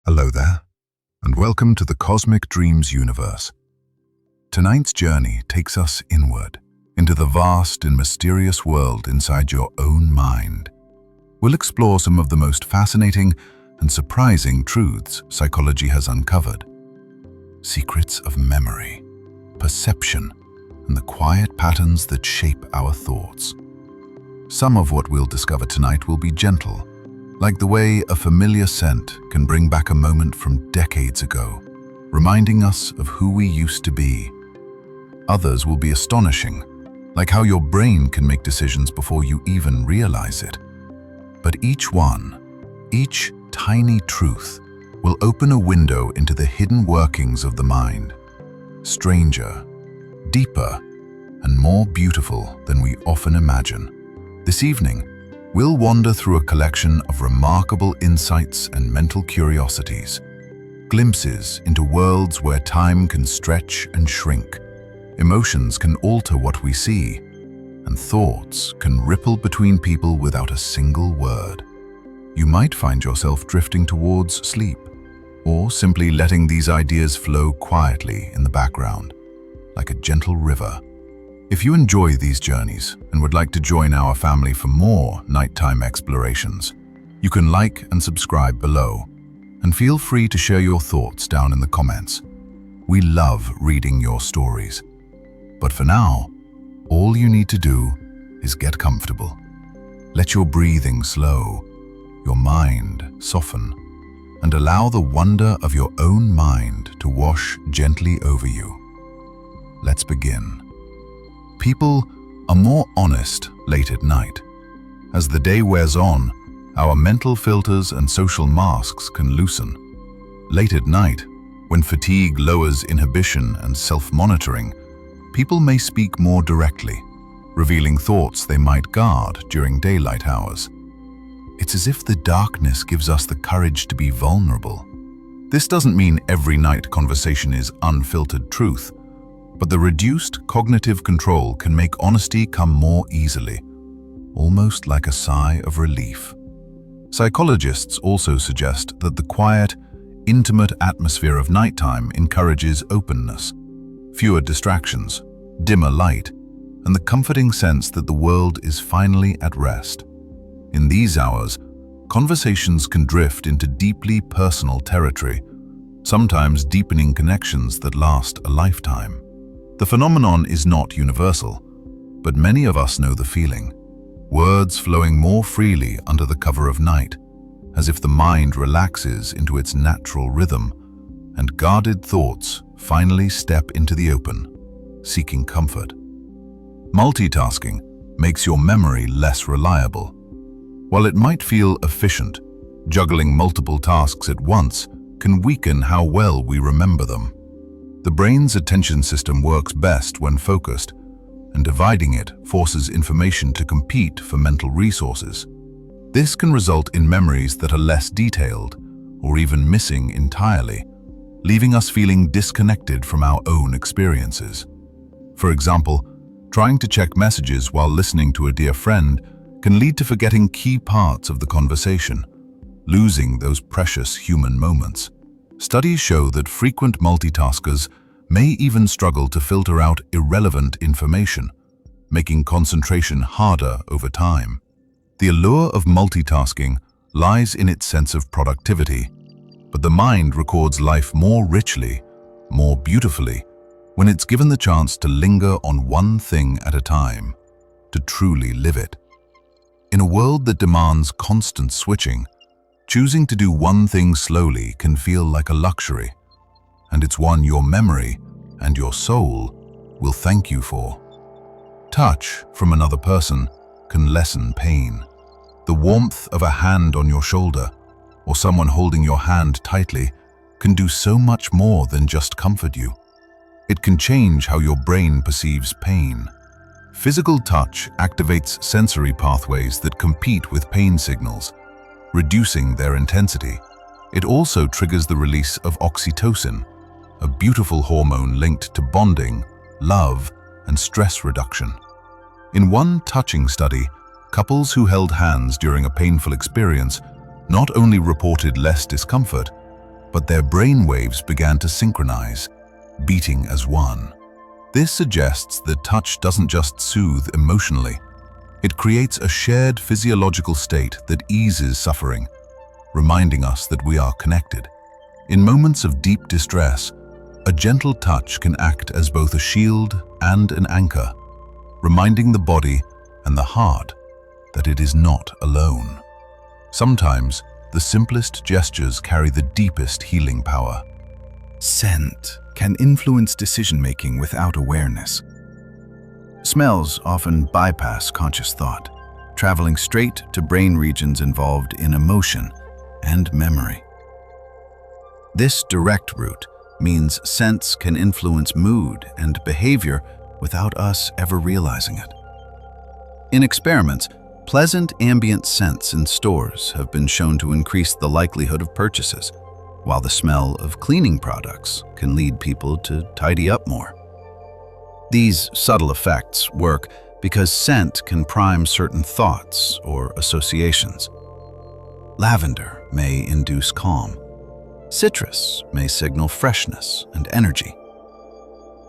Hello there, and welcome to the Cosmic Dreams universe. Tonight's journey takes us inward, into the vast and mysterious world inside your own mind. We'll explore some of the most fascinating and surprising truths psychology has uncovered. Secrets of memory, perception, and the quiet patterns that shape our thoughts. Some of what we'll discover tonight will be gentle, like the way a familiar scent can bring back a moment from decades ago, reminding us of who we used to be. Others will be astonishing, like how your brain can make decisions before you even realize it. But each tiny truth, will open a window into the hidden workings of the mind, stranger, deeper, and more beautiful than we often imagine. This evening, we'll wander through a collection of remarkable insights and mental curiosities, glimpses into worlds where time can stretch and shrink, emotions can alter what we see, and thoughts can ripple between people without a single word. You might find yourself drifting towards sleep, or simply letting these ideas flow quietly in the background, like a gentle river. If you enjoy these journeys and would like to join our family for more nighttime explorations, you can like and subscribe below, and feel free to share your thoughts down in the comments. We love reading your stories. But for now, all you need to do is get comfortable. Let your breathing slow, your mind soften, and allow the wonder of your own mind to wash gently over you. Let's begin. People are more honest late at night. As the day wears on, our mental filters and social masks can loosen. Late at night, when fatigue lowers inhibition and self-monitoring, people may speak more directly, revealing thoughts they might guard during daylight hours. It's as if the darkness gives us the courage to be vulnerable. This doesn't mean every night conversation is unfiltered truth, but the reduced cognitive control can make honesty come more easily, almost like a sigh of relief. Psychologists also suggest that the quiet, intimate atmosphere of nighttime encourages openness, fewer distractions, dimmer light, and the comforting sense that the world is finally at rest. In these hours, conversations can drift into deeply personal territory, sometimes deepening connections that last a lifetime. The phenomenon is not universal, but many of us know the feeling. Words flowing more freely under the cover of night, as if the mind relaxes into its natural rhythm, and guarded thoughts finally step into the open, seeking comfort. Multitasking makes your memory less reliable. While it might feel efficient, juggling multiple tasks at once can weaken how well we remember them. The brain's attention system works best when focused, and dividing it forces information to compete for mental resources. This can result in memories that are less detailed, or even missing entirely, leaving us feeling disconnected from our own experiences. For example, trying to check messages while listening to a dear friend can lead to forgetting key parts of the conversation, losing those precious human moments. Studies show that frequent multitaskers may even struggle to filter out irrelevant information, making concentration harder over time. The allure of multitasking lies in its sense of productivity, but the mind records life more richly, more beautifully, when it's given the chance to linger on one thing at a time, to truly live it. In a world that demands constant switching, choosing to do one thing slowly can feel like a luxury, and it's one your memory and your soul will thank you for. Touch from another person can lessen pain. The warmth of a hand on your shoulder, or someone holding your hand tightly, can do so much more than just comfort you. It can change how your brain perceives pain. Physical touch activates sensory pathways that compete with pain signals, reducing their intensity. It also triggers the release of oxytocin, a beautiful hormone linked to bonding, love, and stress reduction. In one touching study, couples who held hands during a painful experience not only reported less discomfort, but their brain waves began to synchronize, beating as one. This suggests that touch doesn't just soothe emotionally. It creates a shared physiological state that eases suffering, reminding us that we are connected. In moments of deep distress, a gentle touch can act as both a shield and an anchor, reminding the body and the heart that it is not alone. Sometimes, the simplest gestures carry the deepest healing power. Scent can influence decision-making without awareness. Smells often bypass conscious thought, traveling straight to brain regions involved in emotion and memory. This direct route means scents can influence mood and behavior without us ever realizing it. In experiments, pleasant ambient scents in stores have been shown to increase the likelihood of purchases, while the smell of cleaning products can lead people to tidy up more. These subtle effects work because scent can prime certain thoughts or associations. Lavender may induce calm. Citrus may signal freshness and energy.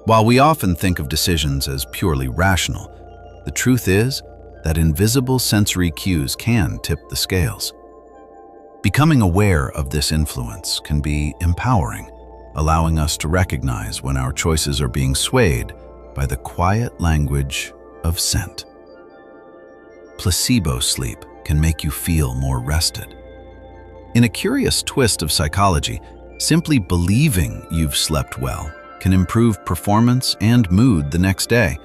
While we often think of decisions as purely rational, the truth is that invisible sensory cues can tip the scales. Becoming aware of this influence can be empowering, allowing us to recognize when our choices are being swayed by the quiet language of scent. Placebo sleep can make you feel more rested. In a curious twist of psychology, simply believing you've slept well can improve performance and mood the next day,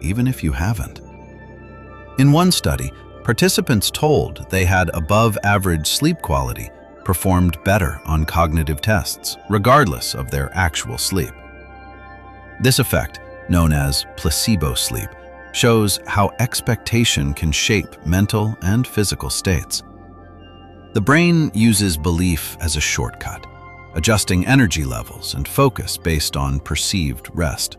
even if you haven't. In one study, participants told they had above-average sleep quality performed better on cognitive tests, regardless of their actual sleep. This effect, known as placebo sleep, shows how expectation can shape mental and physical states. The brain uses belief as a shortcut, adjusting energy levels and focus based on perceived rest.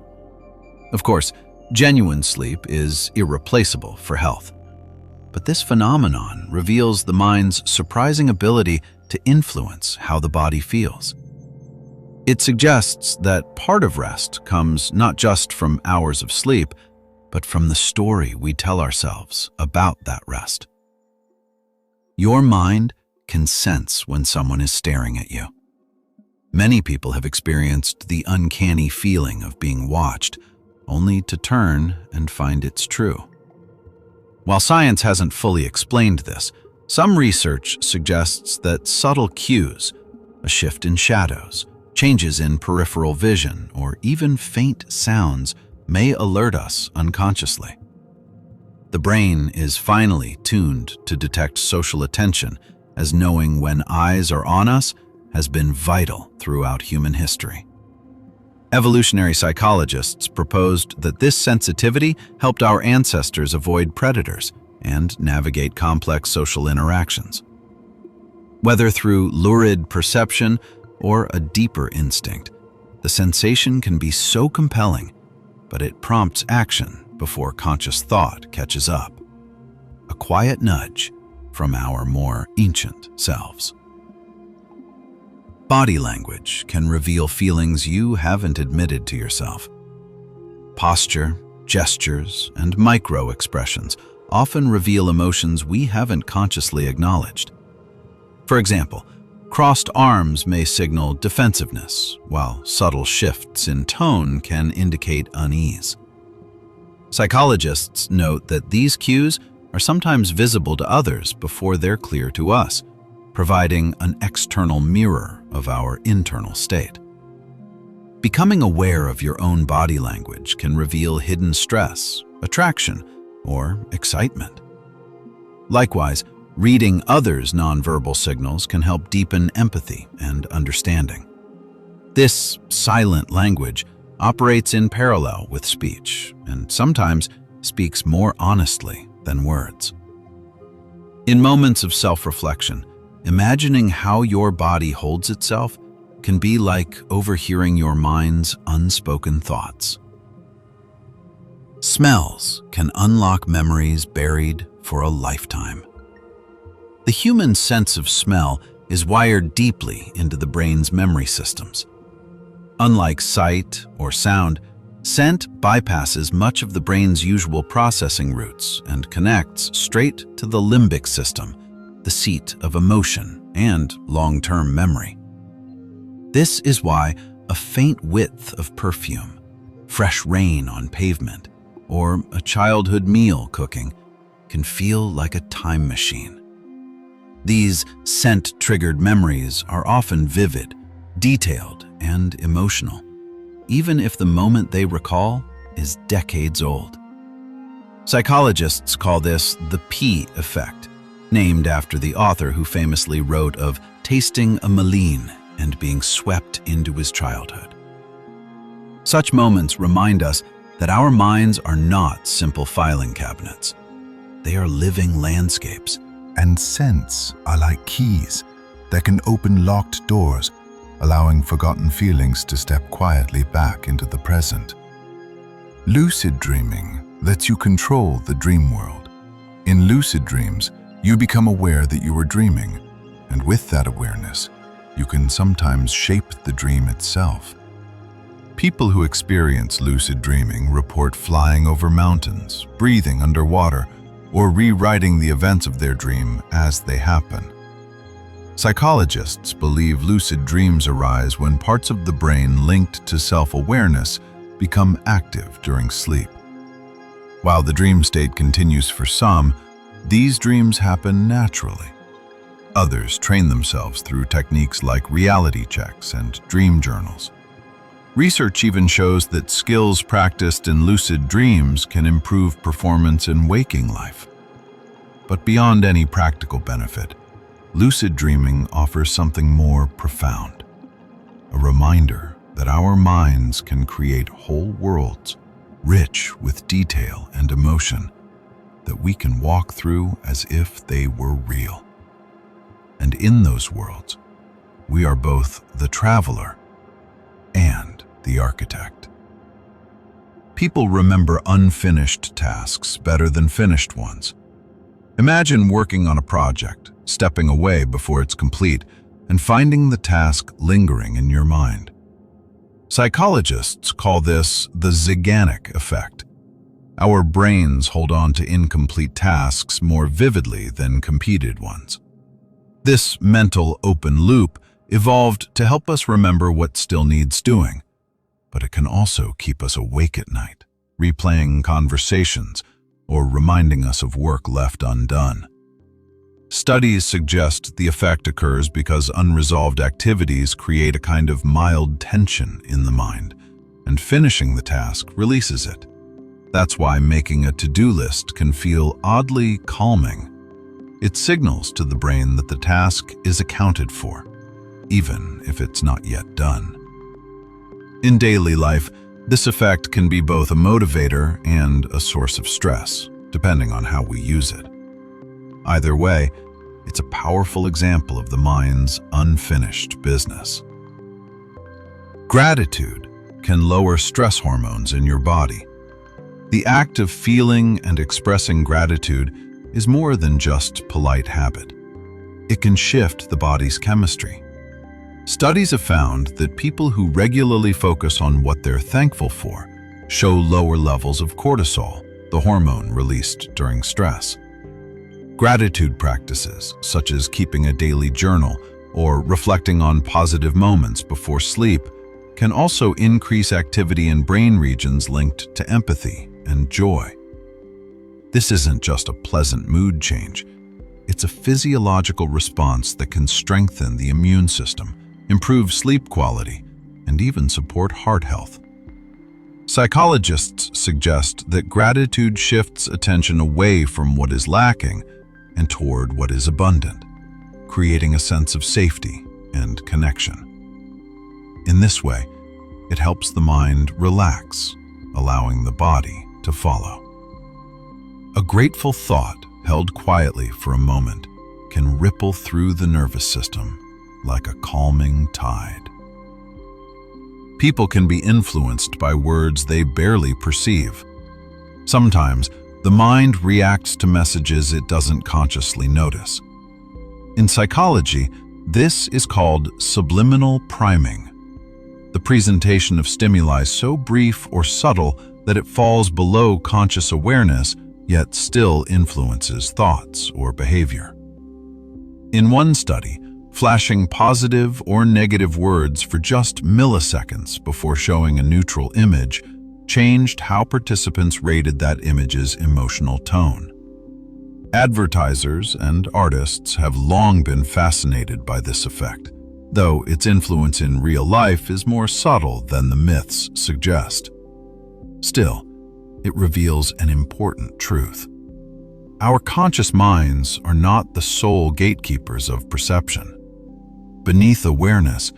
Of course, genuine sleep is irreplaceable for health. But this phenomenon reveals the mind's surprising ability to influence how the body feels. It suggests that part of rest comes not just from hours of sleep, but from the story we tell ourselves about that rest. Your mind can sense when someone is staring at you. Many people have experienced the uncanny feeling of being watched, only to turn and find it's true. While science hasn't fully explained this, some research suggests that subtle cues, a shift in shadows, changes in peripheral vision, or even faint sounds may alert us unconsciously. The brain is finely tuned to detect social attention, as knowing when eyes are on us has been vital throughout human history. Evolutionary psychologists proposed that this sensitivity helped our ancestors avoid predators and navigate complex social interactions. Whether through lurid perception or a deeper instinct, the sensation can be so compelling, but it prompts action before conscious thought catches up. A quiet nudge from our more ancient selves. Body language can reveal feelings you haven't admitted to yourself. Posture, gestures, and micro-expressions often reveal emotions we haven't consciously acknowledged. For example, crossed arms may signal defensiveness, while subtle shifts in tone can indicate unease. Psychologists note that these cues are sometimes visible to others before they're clear to us, providing an external mirror of our internal state. Becoming aware of your own body language can reveal hidden stress, attraction, or excitement. Likewise, reading others' nonverbal signals can help deepen empathy and understanding. This silent language operates in parallel with speech and sometimes speaks more honestly than words. In moments of self-reflection, imagining how your body holds itself can be like overhearing your mind's unspoken thoughts. Smells can unlock memories buried for a lifetime. The human sense of smell is wired deeply into the brain's memory systems. Unlike sight or sound, scent bypasses much of the brain's usual processing routes and connects straight to the limbic system, the seat of emotion and long-term memory. This is why a faint whiff of perfume, fresh rain on pavement, or a childhood meal cooking can feel like a time machine. These scent-triggered memories are often vivid, detailed, and emotional, even if the moment they recall is decades old. Psychologists call this the P effect, named after the author who famously wrote of tasting a Malin and being swept into his childhood. Such moments remind us that our minds are not simple filing cabinets. They are living landscapes. And scents are like keys that can open locked doors, allowing forgotten feelings to step quietly back into the present. Lucid dreaming lets you control the dream world. In lucid dreams, you become aware that you are dreaming, and with that awareness, you can sometimes shape the dream itself. People who experience lucid dreaming report flying over mountains, breathing underwater, or rewriting the events of their dream as they happen. Psychologists believe lucid dreams arise when parts of the brain linked to self-awareness become active during sleep. While the dream state continues for some, these dreams happen naturally. Others train themselves through techniques like reality checks and dream journals. Research even shows that skills practiced in lucid dreams can improve performance in waking life. But beyond any practical benefit, lucid dreaming offers something more profound, a reminder that our minds can create whole worlds, rich with detail and emotion, that we can walk through as if they were real. And in those worlds, we are both the traveler and the architect. People remember unfinished tasks better than finished ones. Imagine working on a project, stepping away before it's complete, and finding the task lingering in your mind. Psychologists call this the Zeigarnik effect. Our brains hold on to incomplete tasks more vividly than completed ones. This mental open loop evolved to help us remember what still needs doing, but it can also keep us awake at night, replaying conversations or reminding us of work left undone. Studies suggest the effect occurs because unresolved activities create a kind of mild tension in the mind, and finishing the task releases it. That's why making a to-do list can feel oddly calming. It signals to the brain that the task is accounted for, even if it's not yet done. In daily life, this effect can be both a motivator and a source of stress, depending on how we use it. Either way, it's a powerful example of the mind's unfinished business. Gratitude can lower stress hormones in your body. The act of feeling and expressing gratitude is more than just polite habit. It can shift the body's chemistry. Studies have found that people who regularly focus on what they're thankful for show lower levels of cortisol, the hormone released during stress. Gratitude practices, such as keeping a daily journal or reflecting on positive moments before sleep, can also increase activity in brain regions linked to empathy and joy. This isn't just a pleasant mood change. It's a physiological response that can strengthen the immune system, improve sleep quality, and even support heart health. Psychologists suggest that gratitude shifts attention away from what is lacking and toward what is abundant, creating a sense of safety and connection. In this way, it helps the mind relax, allowing the body to follow. A grateful thought held quietly for a moment can ripple through the nervous system like a calming tide. People can be influenced by words they barely perceive. Sometimes, the mind reacts to messages it doesn't consciously notice. In psychology, This is called subliminal priming, the presentation of stimuli so brief or subtle that it falls below conscious awareness, yet still influences thoughts or behavior. In one study, flashing positive or negative words for just milliseconds before showing a neutral image changed how participants rated that image's emotional tone. Advertisers and artists have long been fascinated by this effect, though its influence in real life is more subtle than the myths suggest. Still, it reveals an important truth. Our conscious minds are not the sole gatekeepers of perception. Beneath awareness,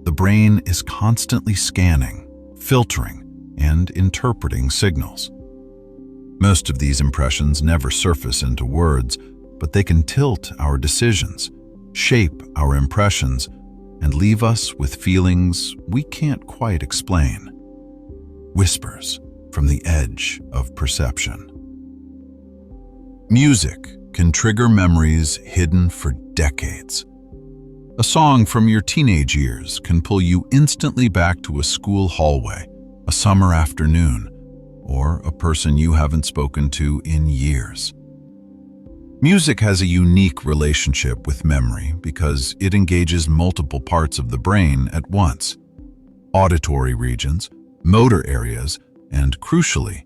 the brain is constantly scanning, filtering, and interpreting signals. Most of these impressions never surface into words, but they can tilt our decisions, shape our impressions, and leave us with feelings we can't quite explain. Whispers from the edge of perception. Music can trigger memories hidden for decades. A song from your teenage years can pull you instantly back to a school hallway, a summer afternoon, or a person you haven't spoken to in years. Music has a unique relationship with memory because it engages multiple parts of the brain at once: auditory regions, motor areas, and crucially,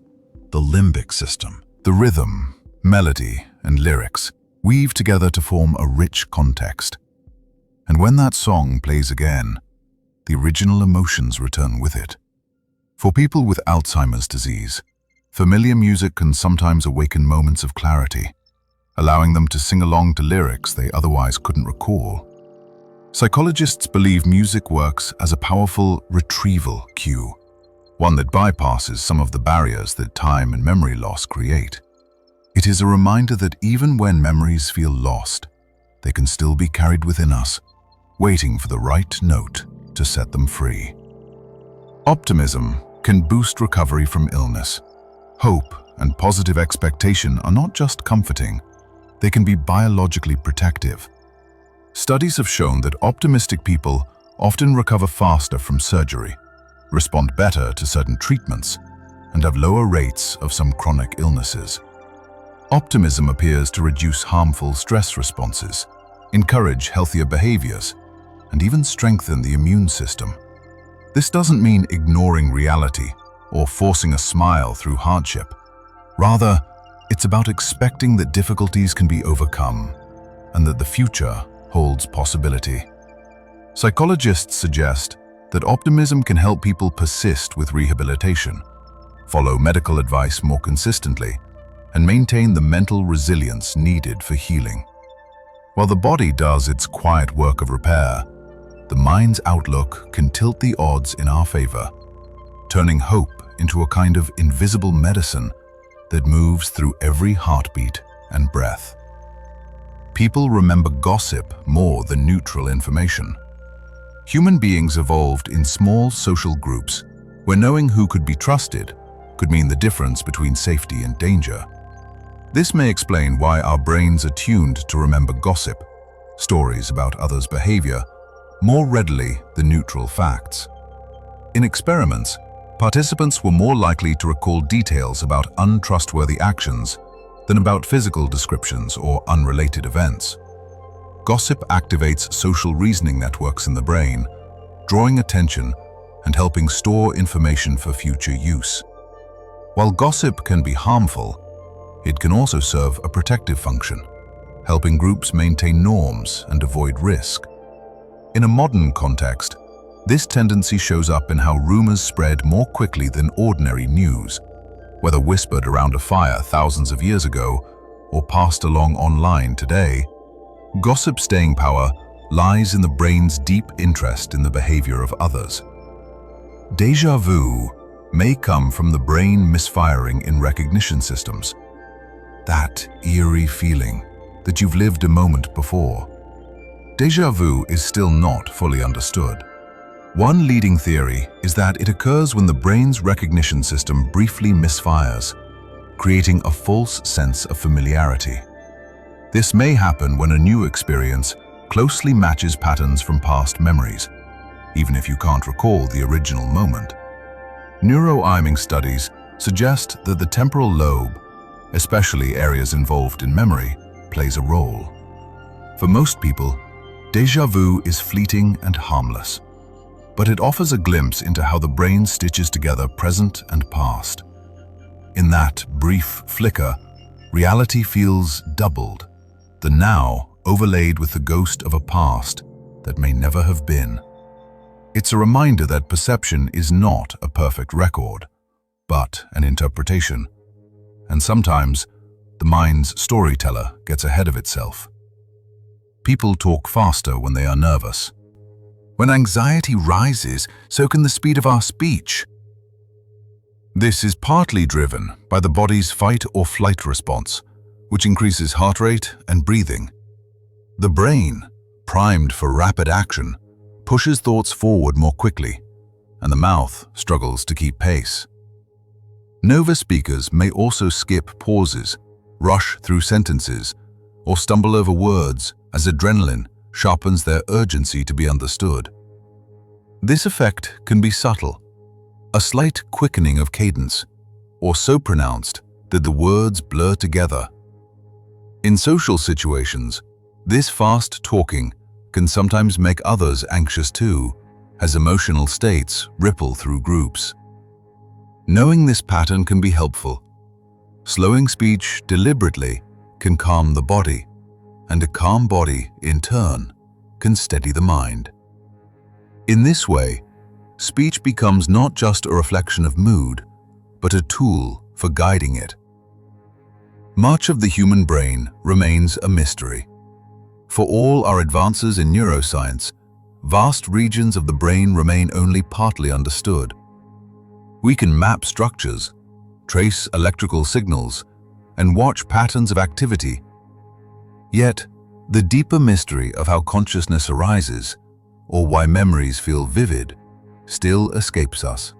the limbic system. The rhythm, melody, and lyrics weave together to form a rich context. And when that song plays again, the original emotions return with it. For people with Alzheimer's disease, familiar music can sometimes awaken moments of clarity, allowing them to sing along to lyrics they otherwise couldn't recall. Psychologists believe music works as a powerful retrieval cue, one that bypasses some of the barriers that time and memory loss create. It is a reminder that even when memories feel lost, they can still be carried within us, waiting for the right note to set them free. Optimism can boost recovery from illness. Hope and positive expectation are not just comforting, they can be biologically protective. Studies have shown that optimistic people often recover faster from surgery, respond better to certain treatments, and have lower rates of some chronic illnesses. Optimism appears to reduce harmful stress responses, encourage healthier behaviors, and even strengthen the immune system. This doesn't mean ignoring reality or forcing a smile through hardship. Rather, it's about expecting that difficulties can be overcome and that the future holds possibility. Psychologists suggest that optimism can help people persist with rehabilitation, follow medical advice more consistently, and maintain the mental resilience needed for healing. While the body does its quiet work of repair, the mind's outlook can tilt the odds in our favor, turning hope into a kind of invisible medicine that moves through every heartbeat and breath. People remember gossip more than neutral information. Human beings evolved in small social groups where knowing who could be trusted could mean the difference between safety and danger. This may explain why our brains are tuned to remember gossip, stories about others' behavior, more readily than neutral facts. In experiments, participants were more likely to recall details about untrustworthy actions than about physical descriptions or unrelated events. Gossip activates social reasoning networks in the brain, drawing attention and helping store information for future use. While gossip can be harmful, it can also serve a protective function, helping groups maintain norms and avoid risk. In a modern context, this tendency shows up in how rumors spread more quickly than ordinary news, whether whispered around a fire thousands of years ago or passed along online today. Gossip's staying power lies in the brain's deep interest in the behavior of others. Déjà vu may come from the brain misfiring in recognition systems. That eerie feeling that you've lived a moment before. Déjà vu is still not fully understood. One leading theory is that it occurs when the brain's recognition system briefly misfires, creating a false sense of familiarity. This may happen when a new experience closely matches patterns from past memories, even if you can't recall the original moment. Neuroiming studies suggest that the temporal lobe, especially areas involved in memory, plays a role. For most people, déjà vu is fleeting and harmless, but it offers a glimpse into how the brain stitches together present and past. In that brief flicker, reality feels doubled, the now overlaid with the ghost of a past that may never have been. It's a reminder that perception is not a perfect record, but an interpretation. And sometimes, the mind's storyteller gets ahead of itself. People talk faster when they are nervous. When anxiety rises, so can the speed of our speech. This is partly driven by the body's fight or flight response, which increases heart rate and breathing. The brain, primed for rapid action, pushes thoughts forward more quickly, and the mouth struggles to keep pace. Nervous speakers may also skip pauses, rush through sentences, or stumble over words as adrenaline sharpens their urgency to be understood. This effect can be subtle, a slight quickening of cadence, or so pronounced that the words blur together. In social situations, this fast talking can sometimes make others anxious too, as emotional states ripple through groups. Knowing this pattern can be helpful. Slowing speech deliberately can calm the body, and a calm body, in turn, can steady the mind. In this way, speech becomes not just a reflection of mood, but a tool for guiding it. Much of the human brain remains a mystery. For all our advances in neuroscience, vast regions of the brain remain only partly understood. We can map structures, trace electrical signals, and watch patterns of activity. Yet, the deeper mystery of how consciousness arises, or why memories feel vivid, still escapes us.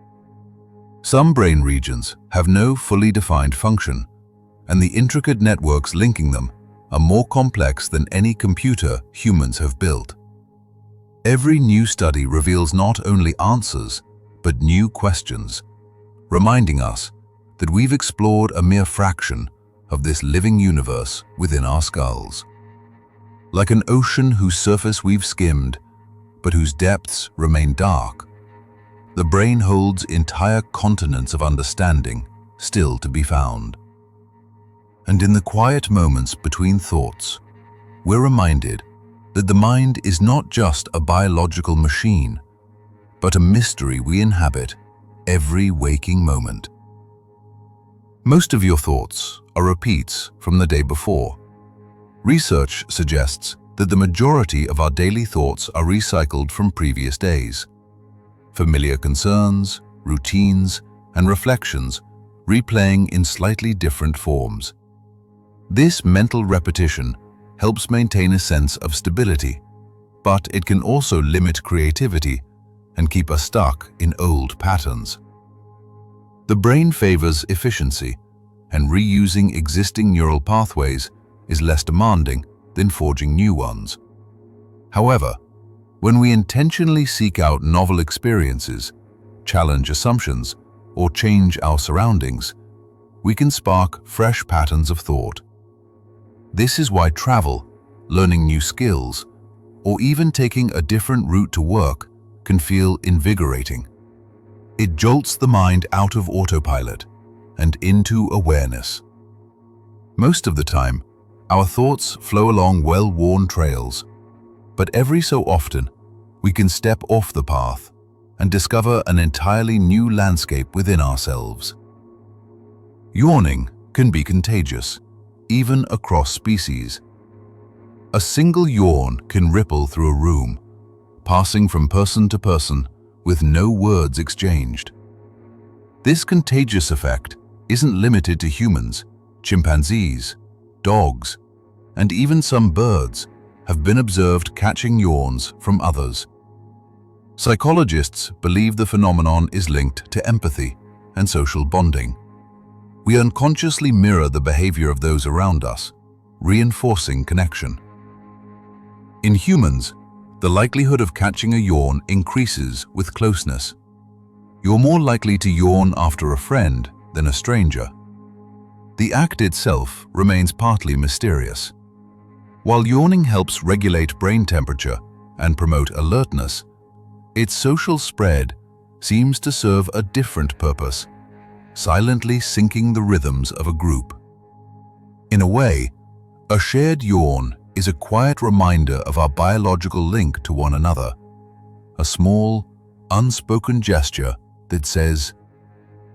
Some brain regions have no fully defined function, and the intricate networks linking them are more complex than any computer humans have built. Every new study reveals not only answers, but new questions, reminding us that we've explored a mere fraction of this living universe within our skulls. Like an ocean whose surface we've skimmed, but whose depths remain dark, the brain holds entire continents of understanding still to be found. And in the quiet moments between thoughts, we're reminded that the mind is not just a biological machine, but a mystery we inhabit every waking moment. Most of your thoughts are repeats from the day before. Research suggests that the majority of our daily thoughts are recycled from previous days. Familiar concerns, routines, and reflections replaying in slightly different forms. This mental repetition helps maintain a sense of stability, but it can also limit creativity and keep us stuck in old patterns. The brain favors efficiency, and reusing existing neural pathways is less demanding than forging new ones. However, when we intentionally seek out novel experiences, challenge assumptions, or change our surroundings, we can spark fresh patterns of thought. This is why travel, learning new skills, or even taking a different route to work can feel invigorating. It jolts the mind out of autopilot and into awareness. Most of the time, our thoughts flow along well-worn trails, but every so often, we can step off the path and discover an entirely new landscape within ourselves. Yawning can be contagious, even across species. A single yawn can ripple through a room, passing from person to person with no words exchanged. This contagious effect isn't limited to humans. Chimpanzees, dogs, and even some birds have been observed catching yawns from others. Psychologists believe the phenomenon is linked to empathy and social bonding. We unconsciously mirror the behavior of those around us, reinforcing connection. In humans, the likelihood of catching a yawn increases with closeness. You're more likely to yawn after a friend than a stranger. The act itself remains partly mysterious. While yawning helps regulate brain temperature and promote alertness, its social spread seems to serve a different purpose, silently syncing the rhythms of a group. In a way, a shared yawn is a quiet reminder of our biological link to one another, a small, unspoken gesture that says,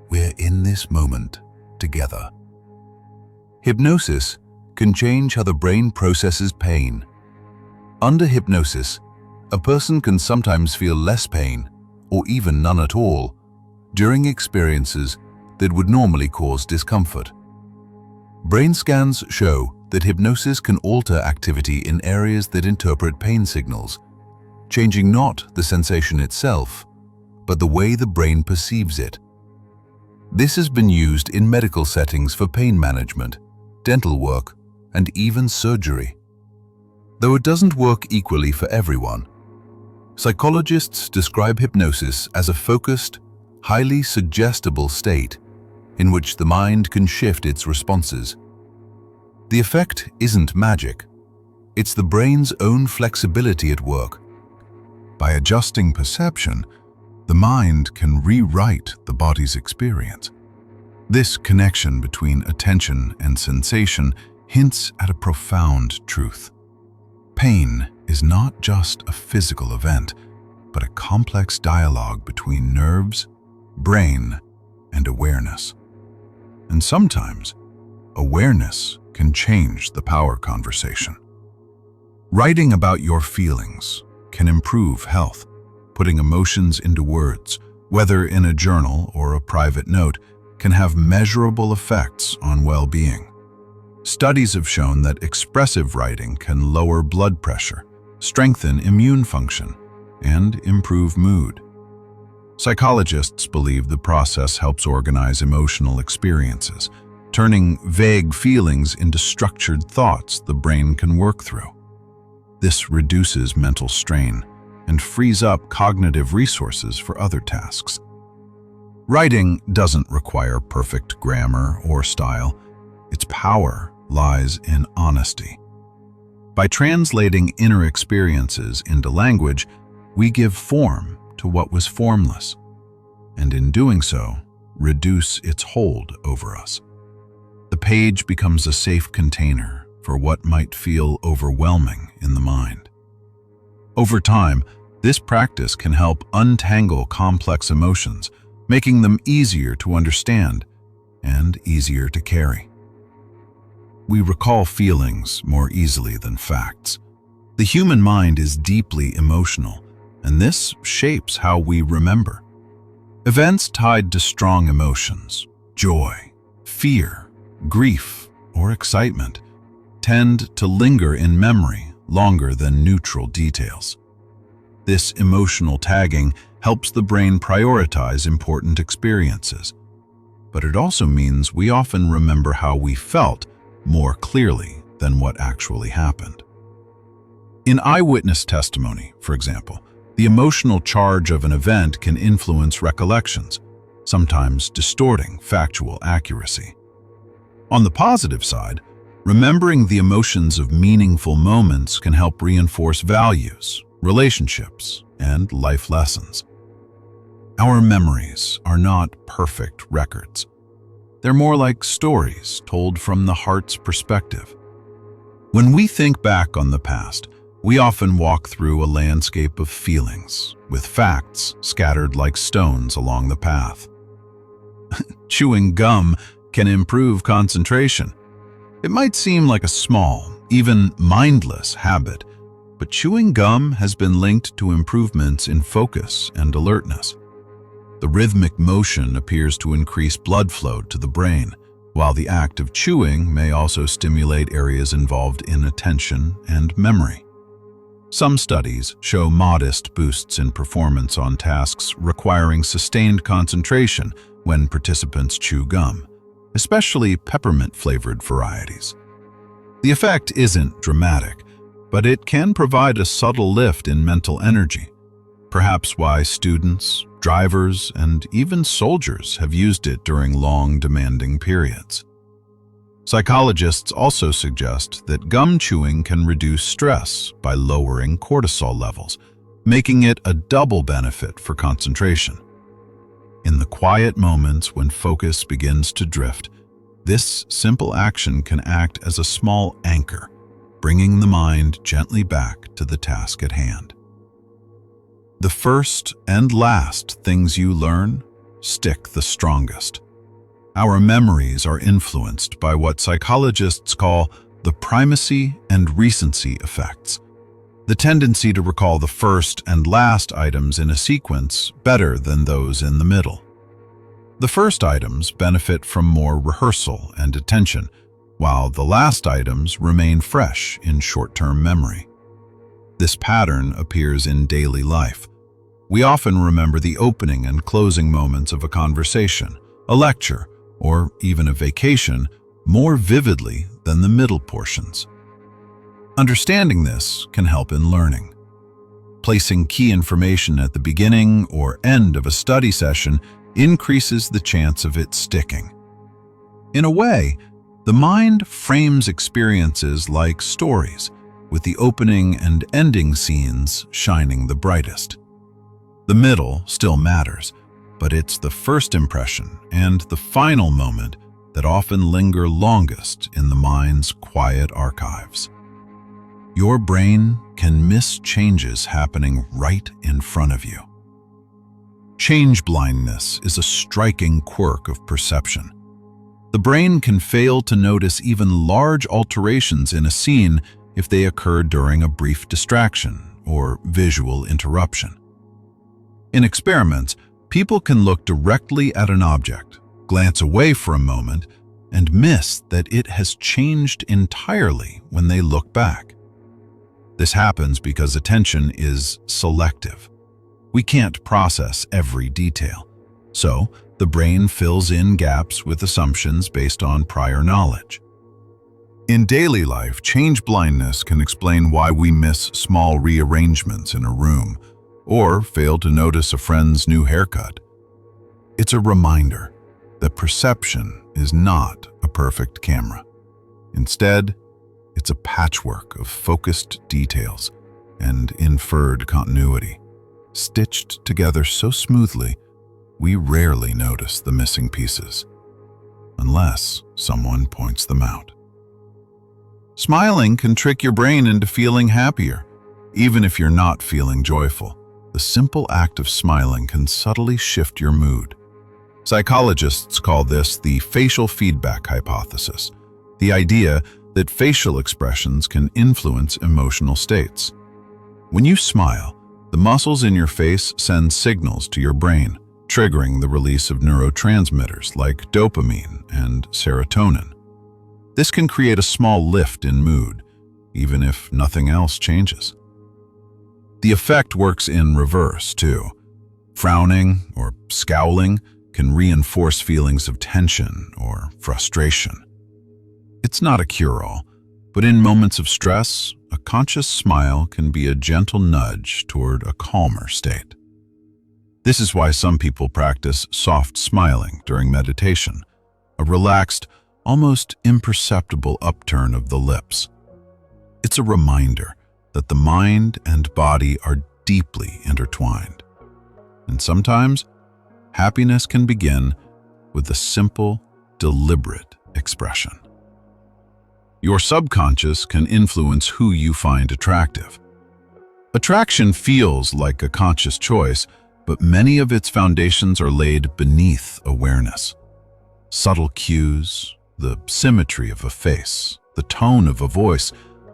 "We're in this moment together." Hypnosis can change how the brain processes pain. Under hypnosis, a person can sometimes feel less pain, or even none at all, during experiences that would normally cause discomfort. Brain scans show that hypnosis can alter activity in areas that interpret pain signals, changing not the sensation itself, but the way the brain perceives it. This has been used in medical settings for pain management, dental work, and even surgery. Though it doesn't work equally for everyone, psychologists describe hypnosis as a focused, highly suggestible state in which the mind can shift its responses. The effect isn't magic. It's the brain's own flexibility at work. By adjusting perception, the mind can rewrite the body's experience. This connection between attention and sensation hints at a profound truth. Pain is not just a physical event, but a complex dialogue between nerves, brain, and awareness. And sometimes, awareness can change the power conversation. Writing about your feelings can improve health. Putting emotions into words, whether in a journal or a private note, can have measurable effects on well-being. Studies have shown that expressive writing can lower blood pressure, strengthen immune function, and improve mood. Psychologists believe the process helps organize emotional experiences, turning vague feelings into structured thoughts the brain can work through. This reduces mental strain and frees up cognitive resources for other tasks. Writing doesn't require perfect grammar or style. Its power lies in honesty. By translating inner experiences into language, we give form to what was formless, and in doing so, reduce its hold over us. The page becomes a safe container for what might feel overwhelming in the mind. Over time, this practice can help untangle complex emotions, making them easier to understand and easier to carry. We recall feelings more easily than facts. The human mind is deeply emotional, and this shapes how we remember. Events tied to strong emotions, joy, fear, grief, or excitement, tend to linger in memory longer than neutral details. This emotional tagging helps the brain prioritize important experiences, but it also means we often remember how we felt more clearly than what actually happened. In eyewitness testimony, for example, the emotional charge of an event can influence recollections, sometimes distorting factual accuracy. On the positive side, remembering the emotions of meaningful moments can help reinforce values, relationships, and life lessons. Our memories are not perfect records. They're more like stories told from the heart's perspective. When we think back on the past, we often walk through a landscape of feelings, with facts scattered like stones along the path. Chewing gum can improve concentration. It might seem like a small, even mindless habit, but chewing gum has been linked to improvements in focus and alertness. The rhythmic motion appears to increase blood flow to the brain, while the act of chewing may also stimulate areas involved in attention and memory. Some studies show modest boosts in performance on tasks requiring sustained concentration when participants chew gum, especially peppermint-flavored varieties. The effect isn't dramatic, but it can provide a subtle lift in mental energy, perhaps why students, drivers, and even soldiers have used it during long, demanding periods. Psychologists also suggest that gum chewing can reduce stress by lowering cortisol levels, making it a double benefit for concentration. In the quiet moments when focus begins to drift, this simple action can act as a small anchor, bringing the mind gently back to the task at hand. The first and last things you learn stick the strongest. Our memories are influenced by what psychologists call the primacy and recency effects, the tendency to recall the first and last items in a sequence better than those in the middle. The first items benefit from more rehearsal and attention, while the last items remain fresh in short-term memory. This pattern appears in daily life. We often remember the opening and closing moments of a conversation, a lecture, or even a vacation more vividly than the middle portions. Understanding this can help in learning. Placing key information at the beginning or end of a study session increases the chance of it sticking. In a way, the mind frames experiences like stories, with the opening and ending scenes shining the brightest. The middle still matters, but it's the first impression and the final moment that often linger longest in the mind's quiet archives. Your brain can miss changes happening right in front of you. Change blindness is a striking quirk of perception. The brain can fail to notice even large alterations in a scene if they occur during a brief distraction or visual interruption. In experiments, people can look directly at an object, glance away for a moment, and miss that it has changed entirely when they look back. This happens because attention is selective. We can't process every detail, so the brain fills in gaps with assumptions based on prior knowledge. In daily life, change blindness can explain why we miss small rearrangements in a room or fail to notice a friend's new haircut. It's a reminder that perception is not a perfect camera. Instead, it's a patchwork of focused details and inferred continuity, stitched together so smoothly we rarely notice the missing pieces, unless someone points them out. Smiling can trick your brain into feeling happier, even if you're not feeling joyful. The simple act of smiling can subtly shift your mood. Psychologists call this the facial feedback hypothesis, the idea that facial expressions can influence emotional states. When you smile, the muscles in your face send signals to your brain, triggering the release of neurotransmitters like dopamine and serotonin. This can create a small lift in mood, even if nothing else changes. The effect works in reverse, too. Frowning or scowling can reinforce feelings of tension or frustration. It's not a cure-all, but in moments of stress, a conscious smile can be a gentle nudge toward a calmer state. This is why some people practice soft smiling during meditation, a relaxed, almost imperceptible upturn of the lips. It's a reminder that the mind and body are deeply intertwined. And sometimes, happiness can begin with a simple, deliberate expression. Your subconscious can influence who you find attractive. Attraction feels like a conscious choice, but many of its foundations are laid beneath awareness. Subtle cues, the symmetry of a face, the tone of a voice,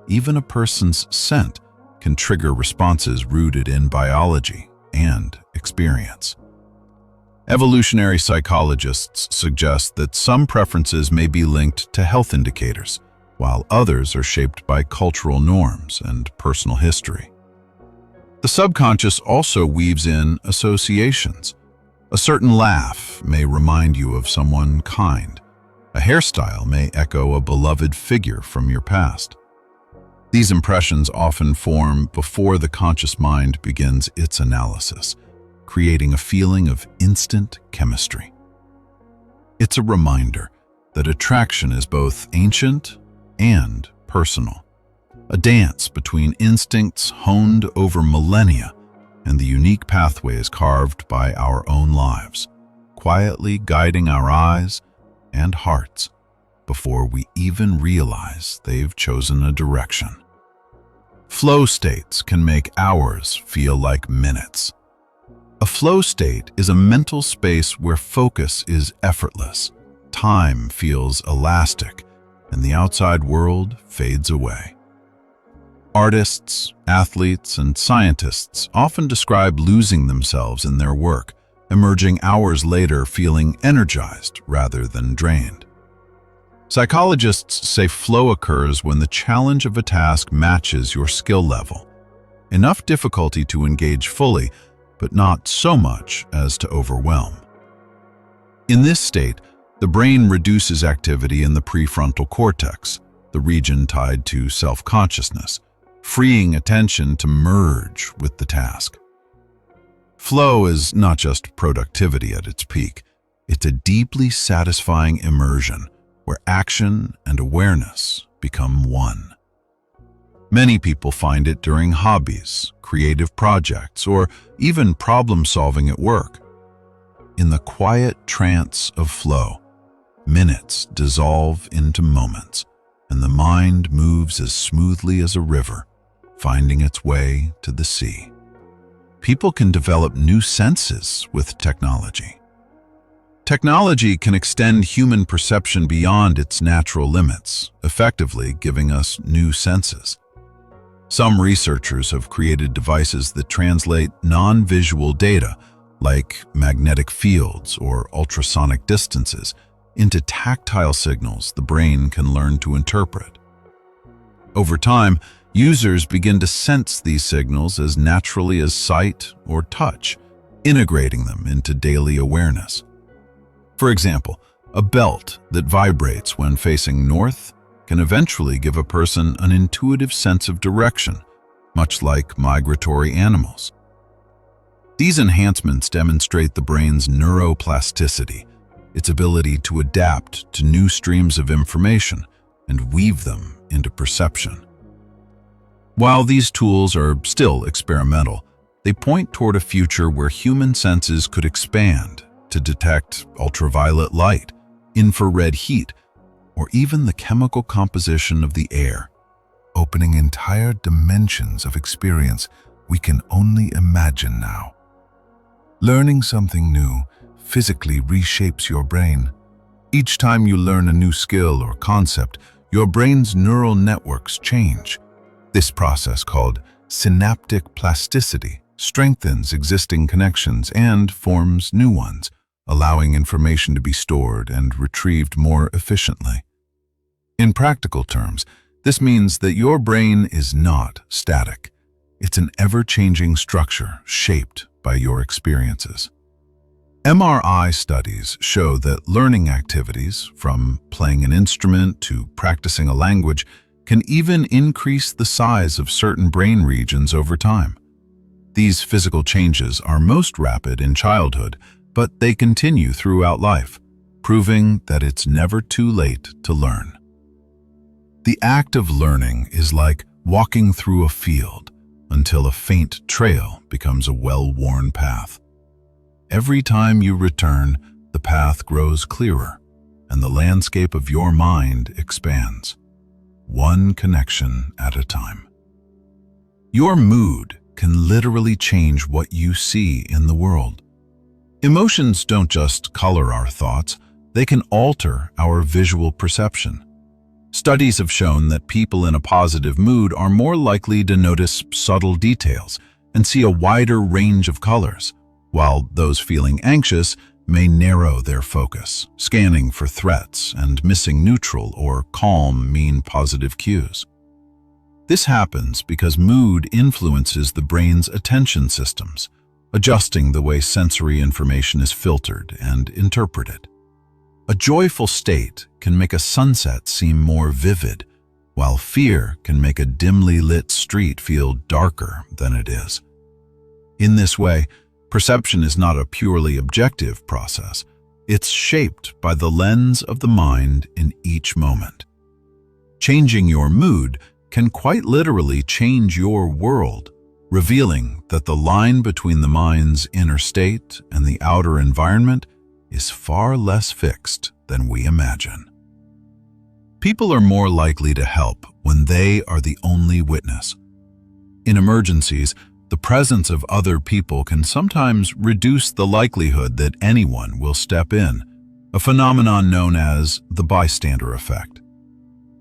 even a person's scent can trigger responses rooted in biology and experience. Evolutionary psychologists suggest that some preferences may be linked to health indicators, while others are shaped by cultural norms and personal history. The subconscious also weaves in associations. A certain laugh may remind you of someone kind. A hairstyle may echo a beloved figure from your past. These impressions often form before the conscious mind begins its analysis, creating a feeling of instant chemistry. It's a reminder that attraction is both ancient and personal, a dance between instincts honed over millennia and the unique pathways carved by our own lives, quietly guiding our eyes and hearts before we even realize they've chosen a direction. Flow states can make hours feel like minutes. A flow state is a mental space where focus is effortless, time feels elastic, and the outside world fades away. Artists, athletes, and scientists often describe losing themselves in their work, emerging hours later feeling energized rather than drained. Psychologists say flow occurs when the challenge of a task matches your skill level. Enough difficulty to engage fully, but not so much as to overwhelm. In this state, the brain reduces activity in the prefrontal cortex, the region tied to self-consciousness, freeing attention to merge with the task. Flow is not just productivity at its peak. It's a deeply satisfying immersion where action and awareness become one. Many people find it during hobbies, creative projects, or even problem-solving at work. In the quiet trance of flow, minutes dissolve into moments, and the mind moves as smoothly as a river, finding its way to the sea. People can develop new senses with technology. Technology can extend human perception beyond its natural limits, effectively giving us new senses. Some researchers have created devices that translate non-visual data, like magnetic fields or ultrasonic distances, into tactile signals the brain can learn to interpret. Over time, users begin to sense these signals as naturally as sight or touch, integrating them into daily awareness. For example, a belt that vibrates when facing north can eventually give a person an intuitive sense of direction, much like migratory animals. These enhancements demonstrate the brain's neuroplasticity, its ability to adapt to new streams of information and weave them into perception. While these tools are still experimental, they point toward a future where human senses could expand to detect ultraviolet light, infrared heat, or even the chemical composition of the air, opening entire dimensions of experience we can only imagine now. Learning something new physically reshapes your brain. Each time you learn a new skill or concept, your brain's neural networks change. This process, called synaptic plasticity, strengthens existing connections and forms new ones, allowing information to be stored and retrieved more efficiently. In practical terms, this means that your brain is not static. It's an ever-changing structure shaped by your experiences. MRI studies show that learning activities, from playing an instrument to practicing a language, can even increase the size of certain brain regions over time. These physical changes are most rapid in childhood, but they continue throughout life, proving that it's never too late to learn. The act of learning is like walking through a field until a faint trail becomes a well-worn path. Every time you return, the path grows clearer, and the landscape of your mind expands, one connection at a time. Your mood can literally change what you see in the world. Emotions don't just color our thoughts, they can alter our visual perception. Studies have shown that people in a positive mood are more likely to notice subtle details and see a wider range of colors, while those feeling anxious may narrow their focus, scanning for threats and missing neutral or calm mean positive cues. This happens because mood influences the brain's attention systems, adjusting the way sensory information is filtered and interpreted. A joyful state can make a sunset seem more vivid, while fear can make a dimly lit street feel darker than it is. In this way, perception is not a purely objective process. It's shaped by the lens of the mind in each moment. Changing your mood can quite literally change your world, revealing that the line between the mind's inner state and the outer environment is far less fixed than we imagine. People are more likely to help when they are the only witness. In emergencies, the presence of other people can sometimes reduce the likelihood that anyone will step in, a phenomenon known as the bystander effect.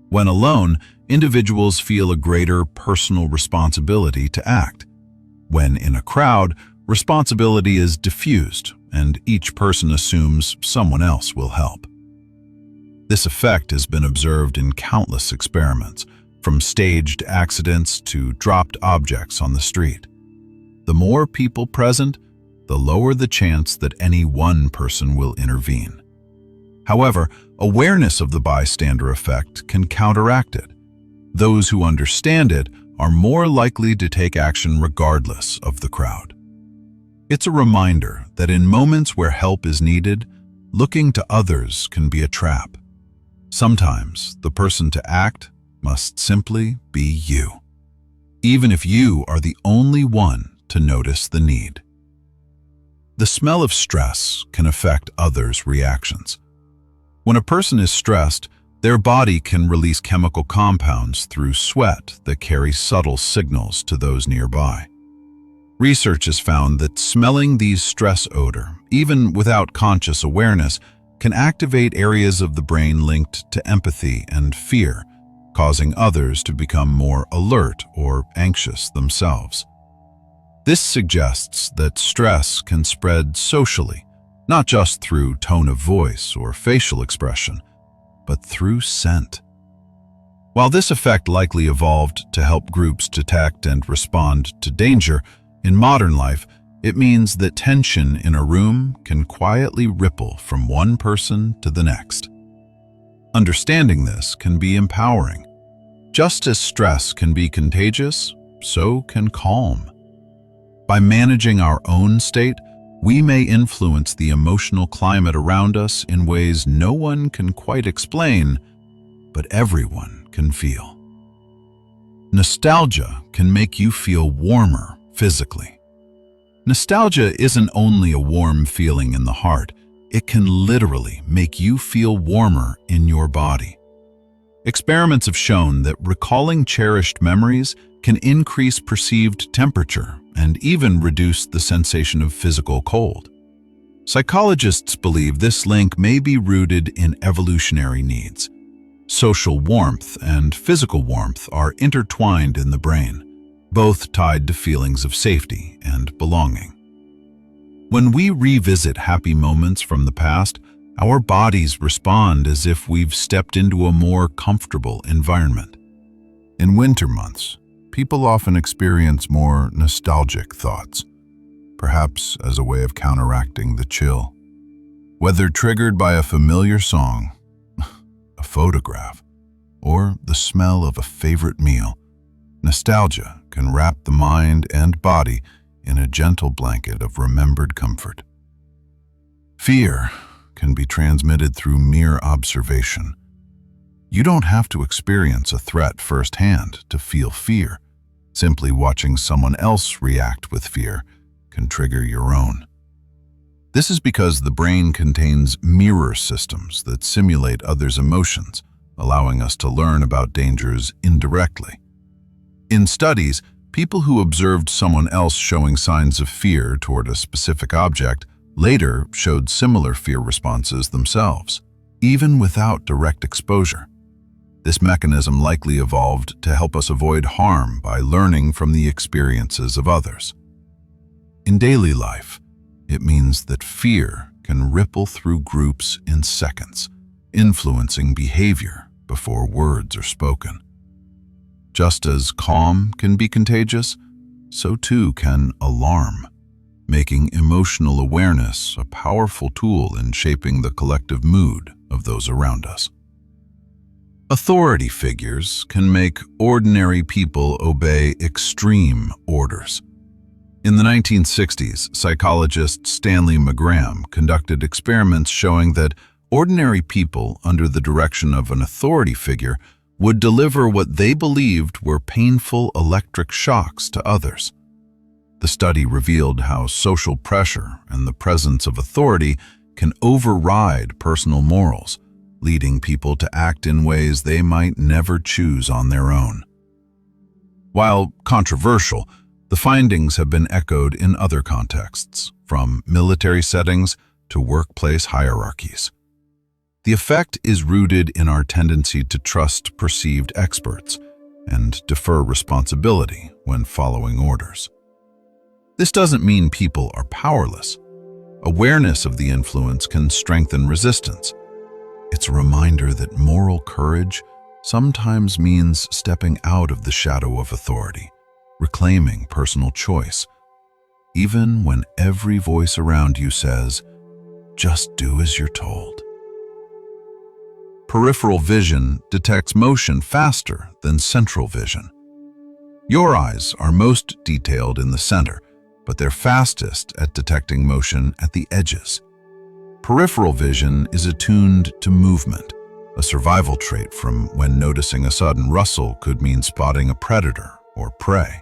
When alone, individuals feel a greater personal responsibility to act. When in a crowd, responsibility is diffused, and each person assumes someone else will help. This effect has been observed in countless experiments, from staged accidents to dropped objects on the street. The more people present, the lower the chance that any one person will intervene. However, awareness of the bystander effect can counteract it. Those who understand it are more likely to take action regardless of the crowd. It's a reminder that in moments where help is needed, looking to others can be a trap. Sometimes the person to act must simply be you, even if you are the only one to notice the need. The smell of stress can affect others' reactions. When a person is stressed, their body can release chemical compounds through sweat that carry subtle signals to those nearby. Research has found that smelling these stress odor, even without conscious awareness, can activate areas of the brain linked to empathy and fear, causing others to become more alert or anxious themselves. This suggests that stress can spread socially, not just through tone of voice or facial expression, but through scent. While this effect likely evolved to help groups detect and respond to danger, in modern life, it means that tension in a room can quietly ripple from one person to the next. Understanding this can be empowering. Just as stress can be contagious, so can calm. By managing our own state, we may influence the emotional climate around us in ways no one can quite explain, but everyone can feel. Nostalgia can make you feel warmer physically. Nostalgia isn't only a warm feeling in the heart, it can literally make you feel warmer in your body. Experiments have shown that recalling cherished memories can increase perceived temperature and even reduce the sensation of physical cold. Psychologists believe this link may be rooted in evolutionary needs. Social warmth and physical warmth are intertwined in the brain, both tied to feelings of safety and belonging. When we revisit happy moments from the past, our bodies respond as if we've stepped into a more comfortable environment. In winter months, people often experience more nostalgic thoughts, perhaps as a way of counteracting the chill. Whether triggered by a familiar song, a photograph, or the smell of a favorite meal, nostalgia can wrap the mind and body in a gentle blanket of remembered comfort. Fear can be transmitted through mere observation. You don't have to experience a threat firsthand to feel fear. Simply watching someone else react with fear can trigger your own. This is because the brain contains mirror systems that simulate others' emotions, allowing us to learn about dangers indirectly. In studies, people who observed someone else showing signs of fear toward a specific object later showed similar fear responses themselves, even without direct exposure. This mechanism likely evolved to help us avoid harm by learning from the experiences of others. In daily life, it means that fear can ripple through groups in seconds, influencing behavior before words are spoken. Just as calm can be contagious, so too can alarm, making emotional awareness a powerful tool in shaping the collective mood of those around us. Authority figures can make ordinary people obey extreme orders. In the 1960s, psychologist Stanley McGraham conducted experiments showing that ordinary people under the direction of an authority figure would deliver what they believed were painful electric shocks to others. The study revealed how social pressure and the presence of authority can override personal morals, leading people to act in ways they might never choose on their own. While controversial, the findings have been echoed in other contexts, from military settings to workplace hierarchies. The effect is rooted in our tendency to trust perceived experts and defer responsibility when following orders. This doesn't mean people are powerless. Awareness of the influence can strengthen resistance. It's a reminder that moral courage sometimes means stepping out of the shadow of authority, reclaiming personal choice, even when every voice around you says, "Just do as you're told." Peripheral vision detects motion faster than central vision. Your eyes are most detailed in the center, but they're fastest at detecting motion at the edges. Peripheral vision is attuned to movement, a survival trait from when noticing a sudden rustle could mean spotting a predator or prey.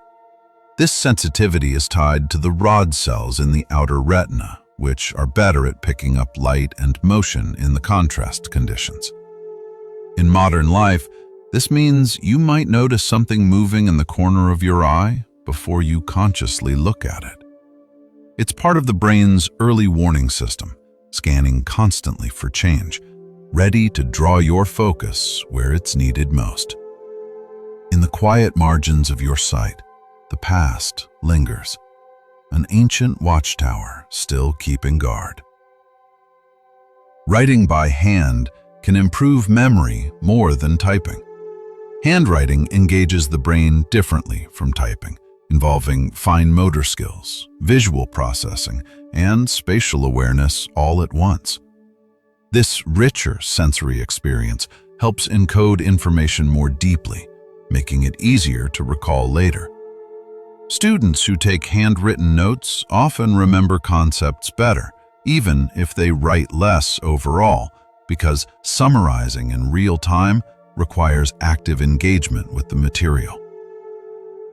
This sensitivity is tied to the rod cells in the outer retina, which are better at picking up light and motion in the contrast conditions. In modern life, this means you might notice something moving in the corner of your eye before you consciously look at it. It's part of the brain's early warning system, scanning constantly for change, ready to draw your focus where it's needed most. In the quiet margins of your sight, the past lingers, an ancient watchtower still keeping guard. Writing by hand can improve memory more than typing. Handwriting engages the brain differently from typing, involving fine motor skills, visual processing, and spatial awareness all at once. This richer sensory experience helps encode information more deeply, making it easier to recall later. Students who take handwritten notes often remember concepts better, even if they write less overall, because summarizing in real time requires active engagement with the material.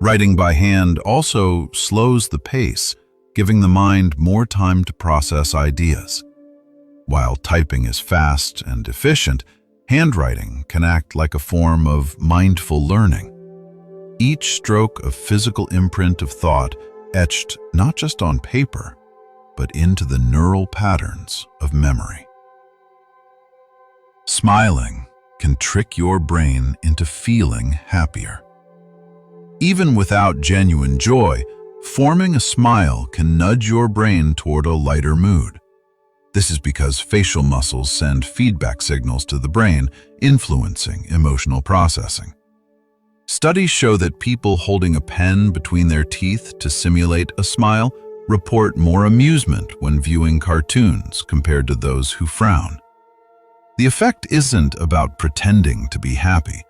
Writing by hand also slows the pace, giving the mind more time to process ideas. While typing is fast and efficient, handwriting can act like a form of mindful learning. Each stroke of physical imprint of thought etched not just on paper, but into the neural patterns of memory. Smiling can trick your brain into feeling happier. Even without genuine joy, forming a smile can nudge your brain toward a lighter mood. This is because facial muscles send feedback signals to the brain, influencing emotional processing. Studies show that people holding a pen between their teeth to simulate a smile report more amusement when viewing cartoons compared to those who frown. The effect isn't about pretending to be happy.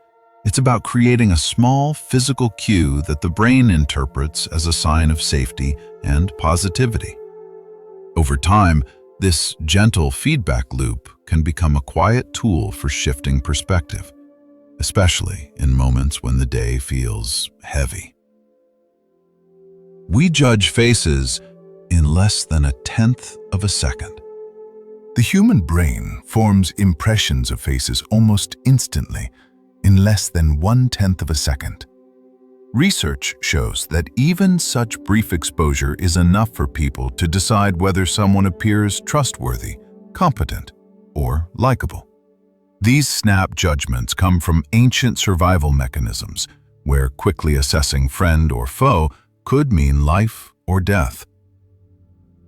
It's about creating a small physical cue that the brain interprets as a sign of safety and positivity. Over time, this gentle feedback loop can become a quiet tool for shifting perspective, especially in moments when the day feels heavy. We judge faces in less than 1/10 of a second. The human brain forms impressions of faces almost instantly, in less than 1/10 of a second. Research shows that even such brief exposure is enough for people to decide whether someone appears trustworthy, competent, or likable. These snap judgments come from ancient survival mechanisms, where quickly assessing friend or foe could mean life or death.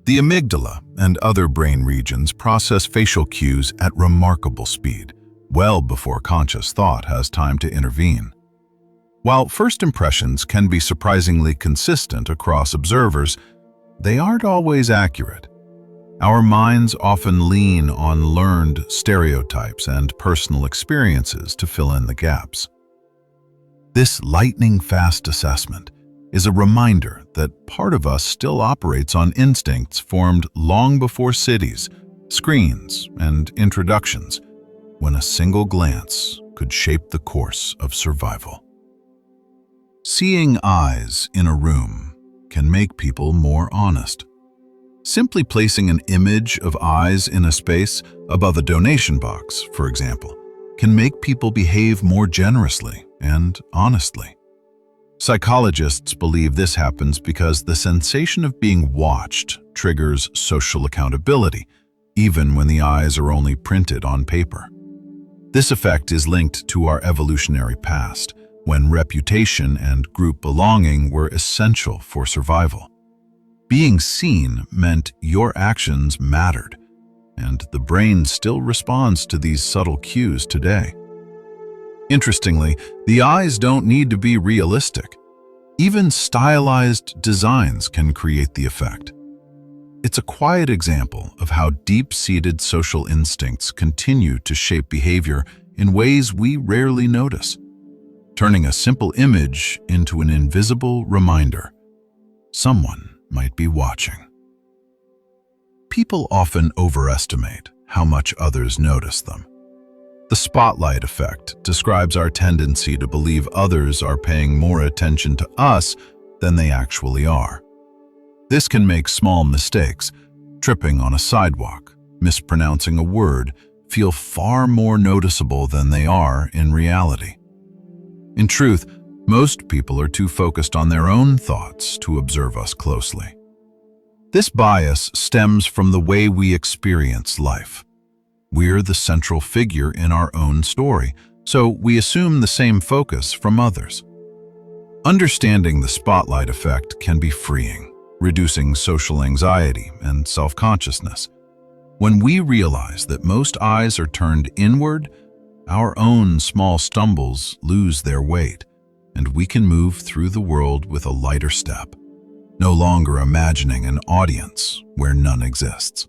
The amygdala and other brain regions process facial cues at remarkable speed, well before conscious thought has time to intervene. While first impressions can be surprisingly consistent across observers, they aren't always accurate. Our minds often lean on learned stereotypes and personal experiences to fill in the gaps. This lightning-fast assessment is a reminder that part of us still operates on instincts formed long before cities, screens, and introductions, when a single glance could shape the course of survival. Seeing eyes in a room can make people more honest. Simply placing an image of eyes in a space above a donation box, for example, can make people behave more generously and honestly. Psychologists believe this happens because the sensation of being watched triggers social accountability, even when the eyes are only printed on paper. This effect is linked to our evolutionary past, when reputation and group belonging were essential for survival. Being seen meant your actions mattered, and the brain still responds to these subtle cues today. Interestingly, the eyes don't need to be realistic. Even stylized designs can create the effect. It's a quiet example of how deep-seated social instincts continue to shape behavior in ways we rarely notice, turning a simple image into an invisible reminder. Someone might be watching. People often overestimate how much others notice them. The spotlight effect describes our tendency to believe others are paying more attention to us than they actually are. This can make small mistakes, tripping on a sidewalk, mispronouncing a word, feel far more noticeable than they are in reality. In truth, most people are too focused on their own thoughts to observe us closely. This bias stems from the way we experience life. We're the central figure in our own story, so we assume the same focus from others. Understanding the spotlight effect can be freeing, reducing social anxiety and self-consciousness. When we realize that most eyes are turned inward, our own small stumbles lose their weight, and we can move through the world with a lighter step, no longer imagining an audience where none exists.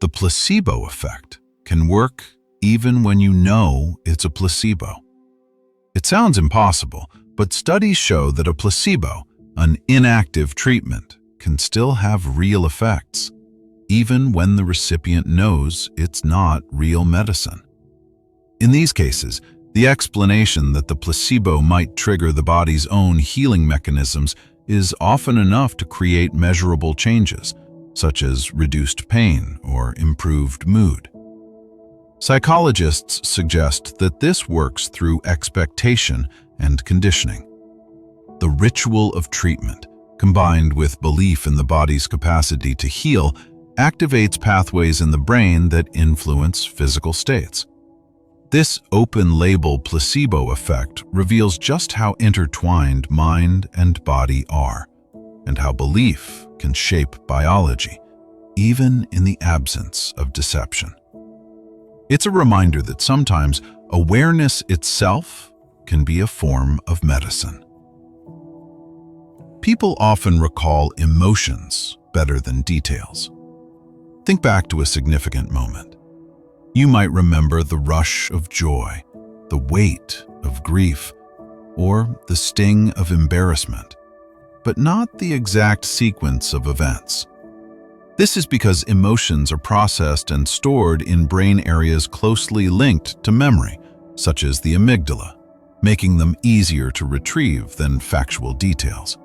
The placebo effect can work even when you know it's a placebo. It sounds impossible, but studies show that a placebo, an inactive treatment, can still have real effects, even when the recipient knows it's not real medicine. In these cases, the explanation that the placebo might trigger the body's own healing mechanisms is often enough to create measurable changes, such as reduced pain or improved mood. Psychologists suggest that this works through expectation and conditioning. The ritual of treatment, combined with belief in the body's capacity to heal, activates pathways in the brain that influence physical states. This open-label placebo effect reveals just how intertwined mind and body are, and how belief can shape biology, even in the absence of deception. It's a reminder that sometimes awareness itself can be a form of medicine. People often recall emotions better than details. Think back to a significant moment. You might remember the rush of joy, the weight of grief, or the sting of embarrassment, but not the exact sequence of events. This is because emotions are processed and stored in brain areas closely linked to memory, such as the amygdala, making them easier to retrieve than factual details.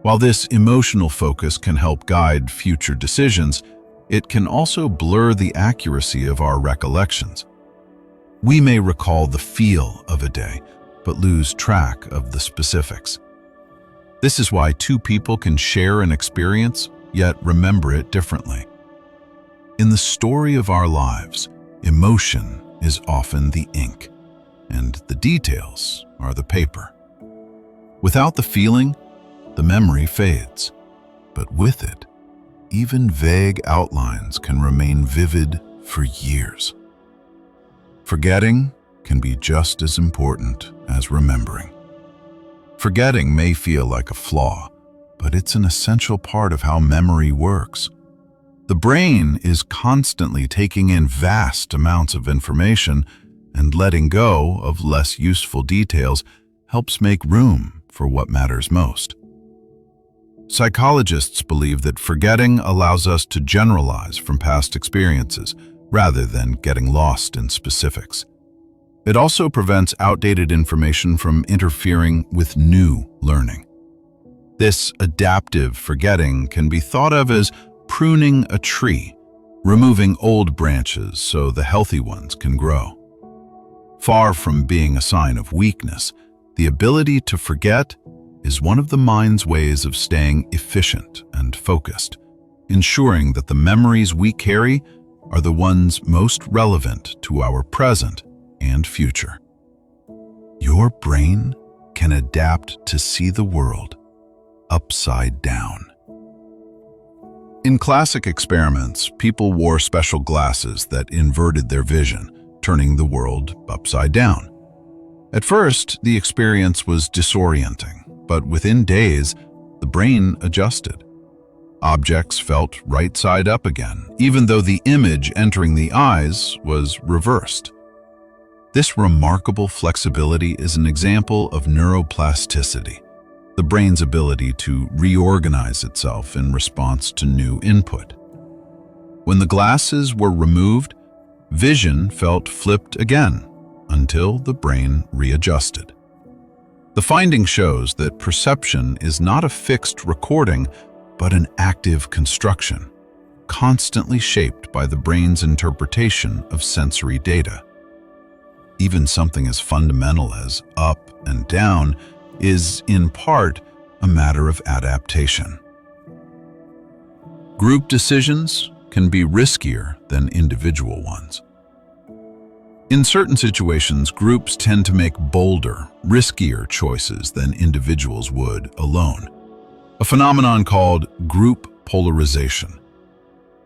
While this emotional focus can help guide future decisions, it can also blur the accuracy of our recollections. We may recall the feel of a day, but lose track of the specifics. This is why two people can share an experience, yet remember it differently. In the story of our lives, emotion is often the ink, and the details are the paper. Without the feeling, the memory fades, but with it, even vague outlines can remain vivid for years. Forgetting can be just as important as remembering. Forgetting may feel like a flaw, but it's an essential part of how memory works. The brain is constantly taking in vast amounts of information, and letting go of less useful details helps make room for what matters most. Psychologists believe that forgetting allows us to generalize from past experiences rather than getting lost in specifics. It also prevents outdated information from interfering with new learning. This adaptive forgetting can be thought of as pruning a tree, removing old branches so the healthy ones can grow. Far from being a sign of weakness, the ability to forget is one of the mind's ways of staying efficient and focused, ensuring that the memories we carry are the ones most relevant to our present and future. Your brain can adapt to see the world upside down. In classic experiments, people wore special glasses that inverted their vision, turning the world upside down. At first, the experience was disorienting, but within days, the brain adjusted. Objects felt right side up again, even though the image entering the eyes was reversed. This remarkable flexibility is an example of neuroplasticity, the brain's ability to reorganize itself in response to new input. When the glasses were removed, vision felt flipped again until the brain readjusted. The finding shows that perception is not a fixed recording, but an active construction, constantly shaped by the brain's interpretation of sensory data. Even something as fundamental as up and down is, in part, a matter of adaptation. Group decisions can be riskier than individual ones. In certain situations, groups tend to make bolder, riskier choices than individuals would alone, a phenomenon called group polarization.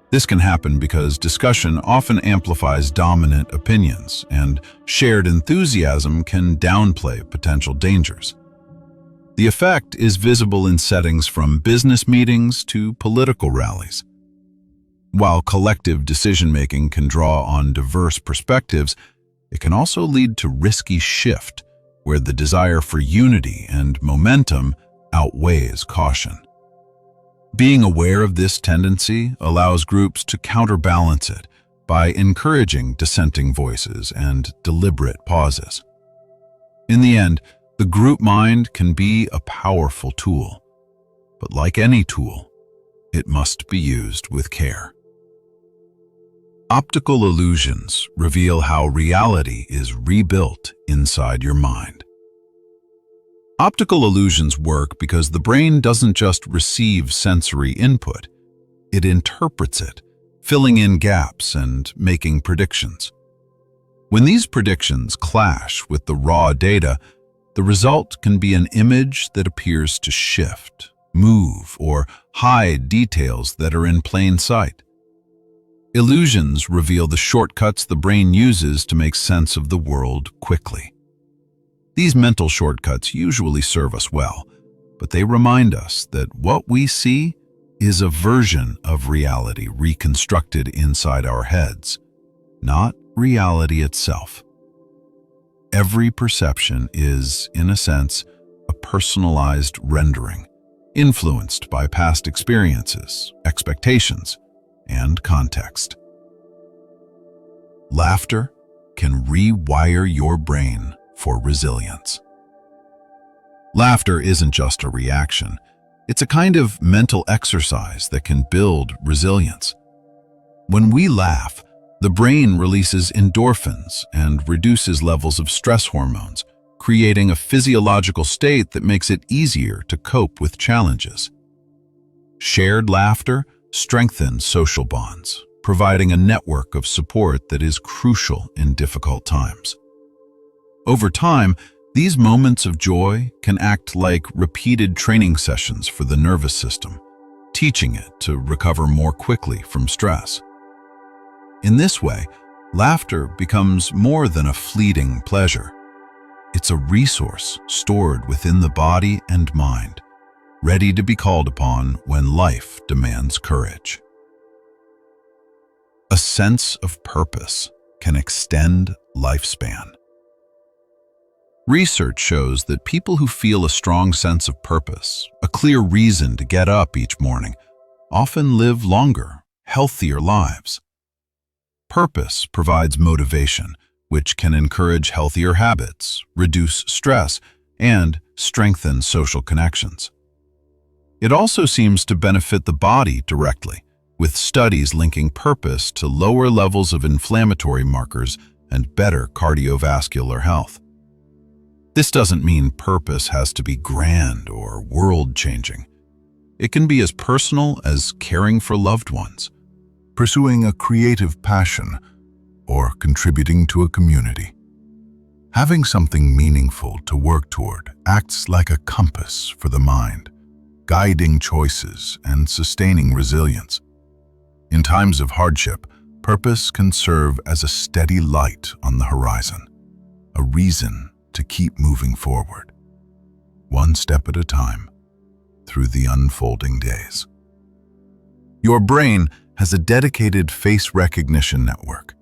This can happen because discussion often amplifies dominant opinions, and shared enthusiasm can downplay potential dangers. The effect is visible in settings from business meetings to political rallies. While collective decision-making can draw on diverse perspectives, it can also lead to risky shift, where the desire for unity and momentum outweighs caution. Being aware of this tendency allows groups to counterbalance it by encouraging dissenting voices and deliberate pauses. In the end, the group mind can be a powerful tool, but like any tool, it must be used with care. Optical illusions reveal how reality is rebuilt inside your mind. Optical illusions work because the brain doesn't just receive sensory input, it interprets it, filling in gaps and making predictions. When these predictions clash with the raw data, the result can be an image that appears to shift, move, or hide details that are in plain sight. Illusions reveal the shortcuts the brain uses to make sense of the world quickly. These mental shortcuts usually serve us well, but they remind us that what we see is a version of reality reconstructed inside our heads, not reality itself. Every perception is, in a sense, a personalized rendering, influenced by past experiences, expectations, and context. Laughter can rewire your brain for resilience. Laughter isn't just a reaction, it's a kind of mental exercise that can build resilience. When we laugh, the brain releases endorphins and reduces levels of stress hormones, creating a physiological state that makes it easier to cope with challenges. Shared laughter strengthens social bonds, providing a network of support that is crucial in difficult times. Over time, these moments of joy can act like repeated training sessions for the nervous system, teaching it to recover more quickly from stress. In this way, laughter becomes more than a fleeting pleasure. It's a resource stored within the body and mind, ready to be called upon when life demands courage. A sense of purpose can extend lifespan. Research shows that people who feel a strong sense of purpose, a clear reason to get up each morning, often live longer, healthier lives. Purpose provides motivation, which can encourage healthier habits, reduce stress, and strengthen social connections. It also seems to benefit the body directly, with studies linking purpose to lower levels of inflammatory markers and better cardiovascular health. This doesn't mean purpose has to be grand or world-changing. It can be as personal as caring for loved ones, pursuing a creative passion, or contributing to a community. Having something meaningful to work toward acts like a compass for the mind, guiding choices and sustaining resilience. In times of hardship, purpose can serve as a steady light on the horizon, a reason to keep moving forward, one step at a time, through the unfolding days. Your brain has a dedicated face recognition network.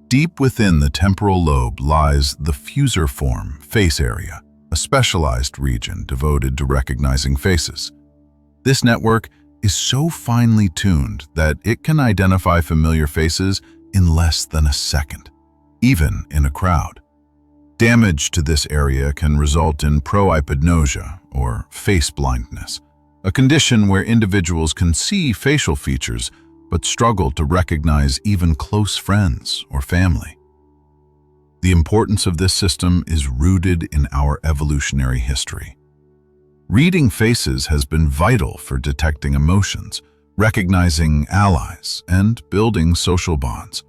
Deep within the temporal lobe lies the fusiform face area, a specialized region devoted to recognizing faces. This network is so finely tuned that it can identify familiar faces in less than a second, even in a crowd. Damage to this area can result in prohypopagnosia, or face blindness, a condition where individuals can see facial features but struggle to recognize even close friends or family. The importance of this system is rooted in our evolutionary history. Reading faces has been vital for detecting emotions, recognizing allies, and building social bonds.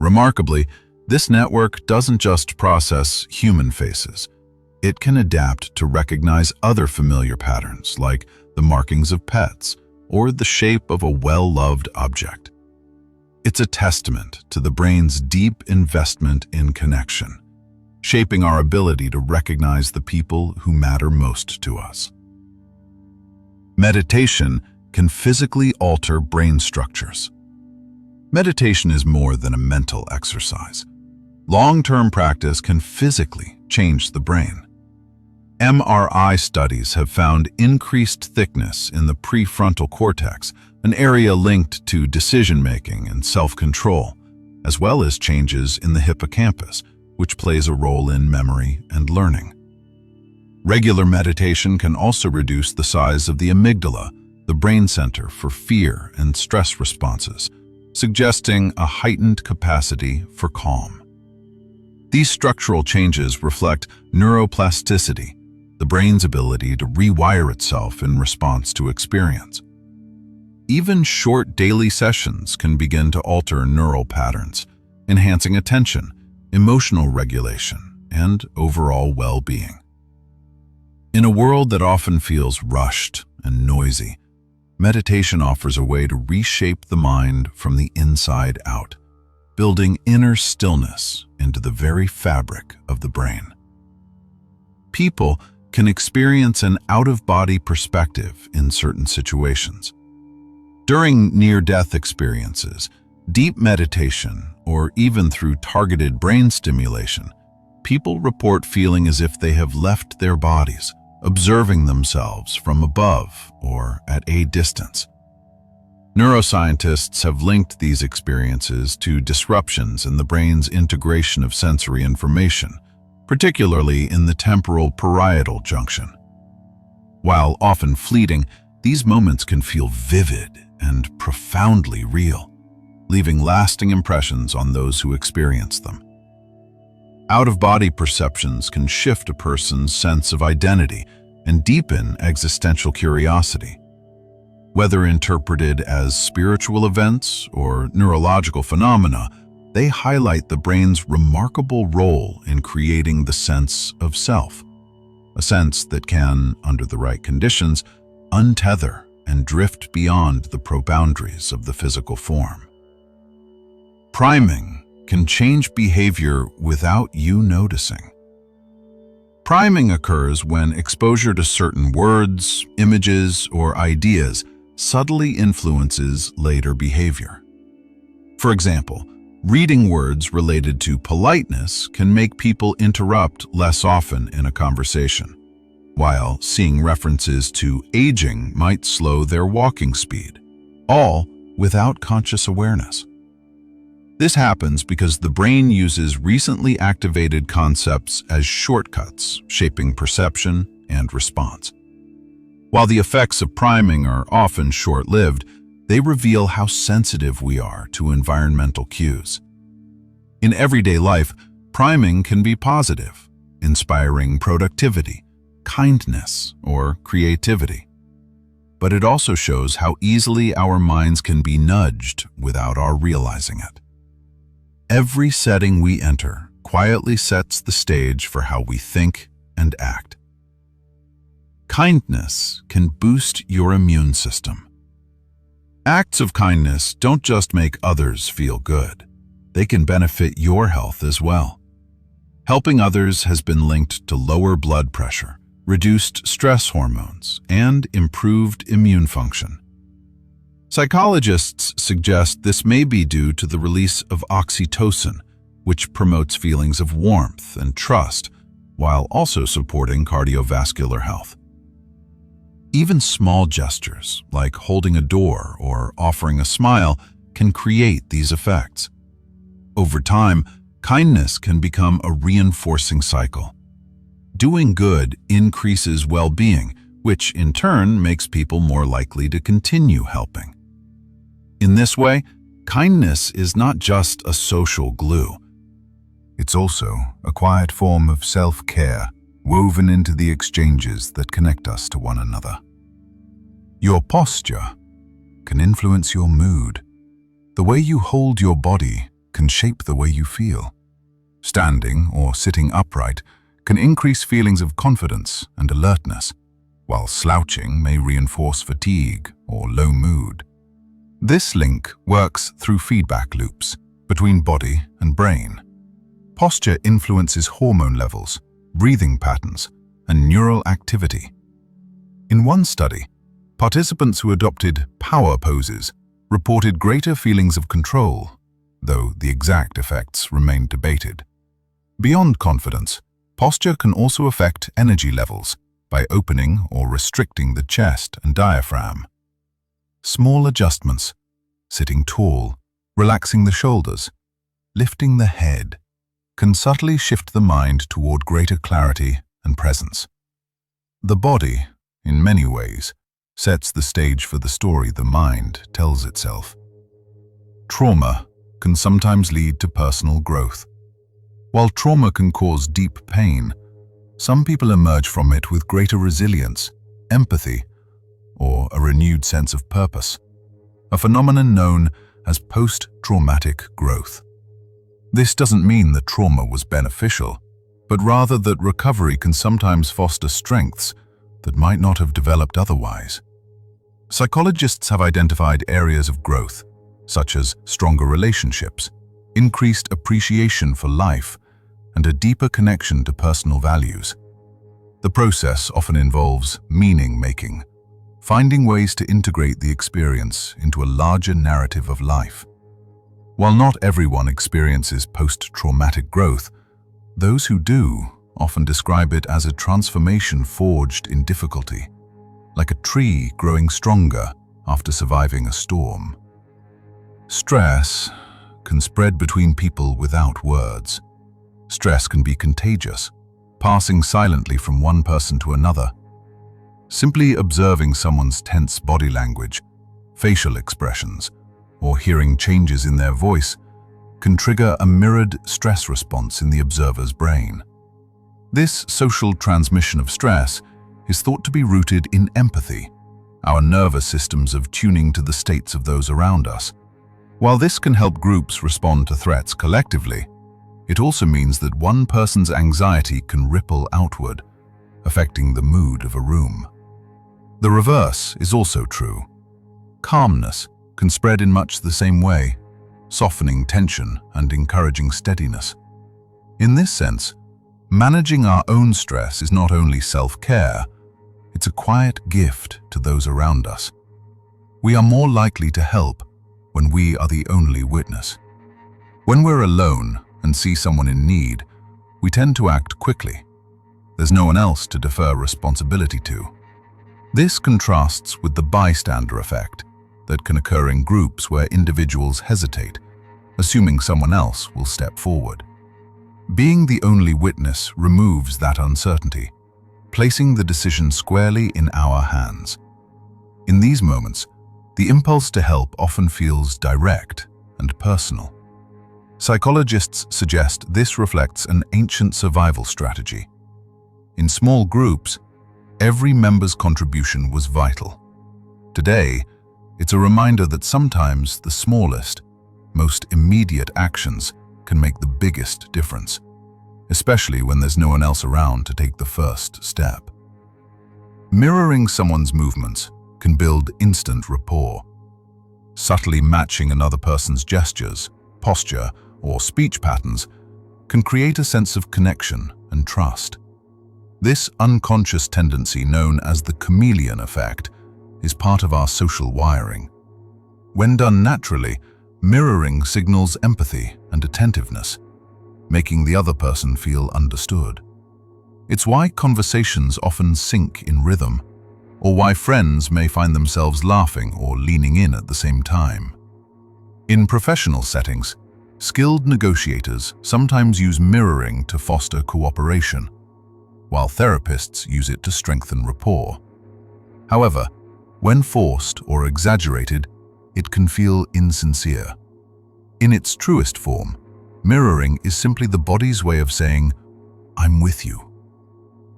Remarkably, this network doesn't just process human faces. It can adapt to recognize other familiar patterns, like the markings of pets or the shape of a well-loved object. It's a testament to the brain's deep investment in connection, shaping our ability to recognize the people who matter most to us. Meditation can physically alter brain structures. Meditation is more than a mental exercise. Long-term practice can physically change the brain. MRI studies have found increased thickness in the prefrontal cortex, an area linked to decision-making and self-control, as well as changes in the hippocampus, which plays a role in memory and learning. Regular meditation can also reduce the size of the amygdala, the brain center for fear and stress responses, suggesting a heightened capacity for calm. These structural changes reflect neuroplasticity, the brain's ability to rewire itself in response to experience. Even short daily sessions can begin to alter neural patterns, enhancing attention, emotional regulation, and overall well-being. In a world that often feels rushed and noisy, meditation offers a way to reshape the mind from the inside out, building inner stillness into the very fabric of the brain. People can experience an out-of-body perspective in certain situations. During near-death experiences, deep meditation, or even through targeted brain stimulation, people report feeling as if they have left their bodies, observing themselves from above or at a distance. Neuroscientists have linked these experiences to disruptions in the brain's integration of sensory information, particularly in the temporal parietal junction. While often fleeting, these moments can feel vivid and profoundly real, leaving lasting impressions on those who experience them. Out-of-body perceptions can shift a person's sense of identity and deepen existential curiosity. Whether interpreted as spiritual events or neurological phenomena, they highlight the brain's remarkable role in creating the sense of self, a sense that can, under the right conditions, untether and drift beyond the boundaries of the physical form. Priming can change behavior without you noticing. Priming occurs when exposure to certain words, images, or ideas subtly influences later behavior. For example, reading words related to politeness can make people interrupt less often in a conversation, while seeing references to aging might slow their walking speed, all without conscious awareness. This happens because the brain uses recently activated concepts as shortcuts, shaping perception and response. While the effects of priming are often short-lived, they reveal how sensitive we are to environmental cues. In everyday life, priming can be positive, inspiring productivity, kindness, or creativity. But it also shows how easily our minds can be nudged without our realizing it. Every setting we enter quietly sets the stage for how we think and act. Kindness can boost your immune system. Acts of kindness don't just make others feel good. They can benefit your health as well. Helping others has been linked to lower blood pressure, reduced stress hormones, and improved immune function. Psychologists suggest this may be due to the release of oxytocin, which promotes feelings of warmth and trust, while also supporting cardiovascular health. Even small gestures, like holding a door or offering a smile, can create these effects. Over time, kindness can become a reinforcing cycle. Doing good increases well-being, which in turn makes people more likely to continue helping. In this way, kindness is not just a social glue. It's also a quiet form of self-care woven into the exchanges that connect us to one another. Your posture can influence your mood. The way you hold your body can shape the way you feel. Standing or sitting upright can increase feelings of confidence and alertness, while slouching may reinforce fatigue or low mood. This link works through feedback loops between body and brain. Posture influences hormone levels, breathing patterns, and neural activity. In one study, participants who adopted power poses reported greater feelings of control, though the exact effects remain debated. Beyond confidence, posture can also affect energy levels by opening or restricting the chest and diaphragm. Small adjustments, sitting tall, relaxing the shoulders, lifting the head, can subtly shift the mind toward greater clarity and presence. The body, in many ways, sets the stage for the story the mind tells itself. Trauma can sometimes lead to personal growth. While trauma can cause deep pain, some people emerge from it with greater resilience, empathy, or a renewed sense of purpose, a phenomenon known as post-traumatic growth. This doesn't mean that trauma was beneficial, but rather that recovery can sometimes foster strengths that might not have developed otherwise. Psychologists have identified areas of growth, such as stronger relationships, increased appreciation for life, and a deeper connection to personal values. The process often involves meaning-making, finding ways to integrate the experience into a larger narrative of life. While not everyone experiences post-traumatic growth, those who do often describe it as a transformation forged in difficulty, like a tree growing stronger after surviving a storm. Stress can spread between people without words. Stress can be contagious, passing silently from one person to another. Simply observing someone's tense body language, facial expressions, or hearing changes in their voice can trigger a mirrored stress response in the observer's brain. This social transmission of stress is thought to be rooted in empathy, our nervous systems of tuning to the states of those around us. While this can help groups respond to threats collectively, it also means that one person's anxiety can ripple outward, affecting the mood of a room. The reverse is also true. Calmness can spread in much the same way, softening tension and encouraging steadiness. In this sense, managing our own stress is not only self-care, it's a quiet gift to those around us. We are more likely to help when we are the only witness. When we're alone and see someone in need, we tend to act quickly. There's no one else to defer responsibility to. This contrasts with the bystander effect that can occur in groups where individuals hesitate, assuming someone else will step forward. Being the only witness removes that uncertainty, placing the decision squarely in our hands. In these moments, the impulse to help often feels direct and personal. Psychologists suggest this reflects an ancient survival strategy. In small groups, every member's contribution was vital. Today, it's a reminder that sometimes the smallest, most immediate actions can make the biggest difference, especially when there's no one else around to take the first step. Mirroring someone's movements can build instant rapport. Subtly matching another person's gestures, posture, or speech patterns can create a sense of connection and trust. This unconscious tendency, known as the chameleon effect, is part of our social wiring. When done naturally, mirroring signals empathy and attentiveness, making the other person feel understood. It's why conversations often sync in rhythm, or why friends may find themselves laughing or leaning in at the same time. In professional settings, skilled negotiators sometimes use mirroring to foster cooperation, while therapists use it to strengthen rapport. However, when forced or exaggerated, it can feel insincere. In its truest form, mirroring is simply the body's way of saying, "I'm with you."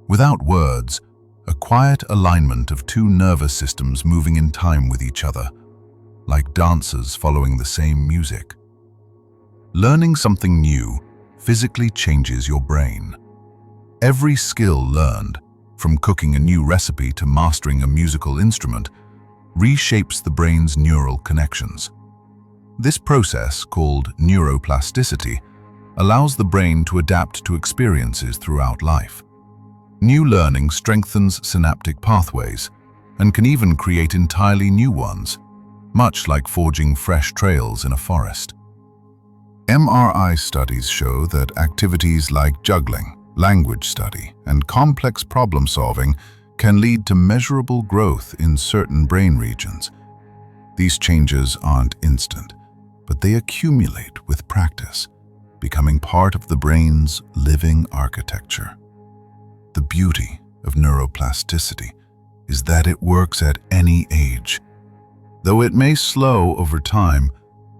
Without words, a quiet alignment of two nervous systems moving in time with each other, like dancers following the same music. Learning something new physically changes your brain. Every skill learned, from cooking a new recipe to mastering a musical instrument, reshapes the brain's neural connections. This process, called neuroplasticity, allows the brain to adapt to experiences throughout life. New learning strengthens synaptic pathways and can even create entirely new ones, much like forging fresh trails in a forest. MRI studies show that activities like juggling, language study, and complex problem solving can lead to measurable growth in certain brain regions. These changes aren't instant, but they accumulate with practice, becoming part of the brain's living architecture. The beauty of neuroplasticity is that it works at any age. Though it may slow over time,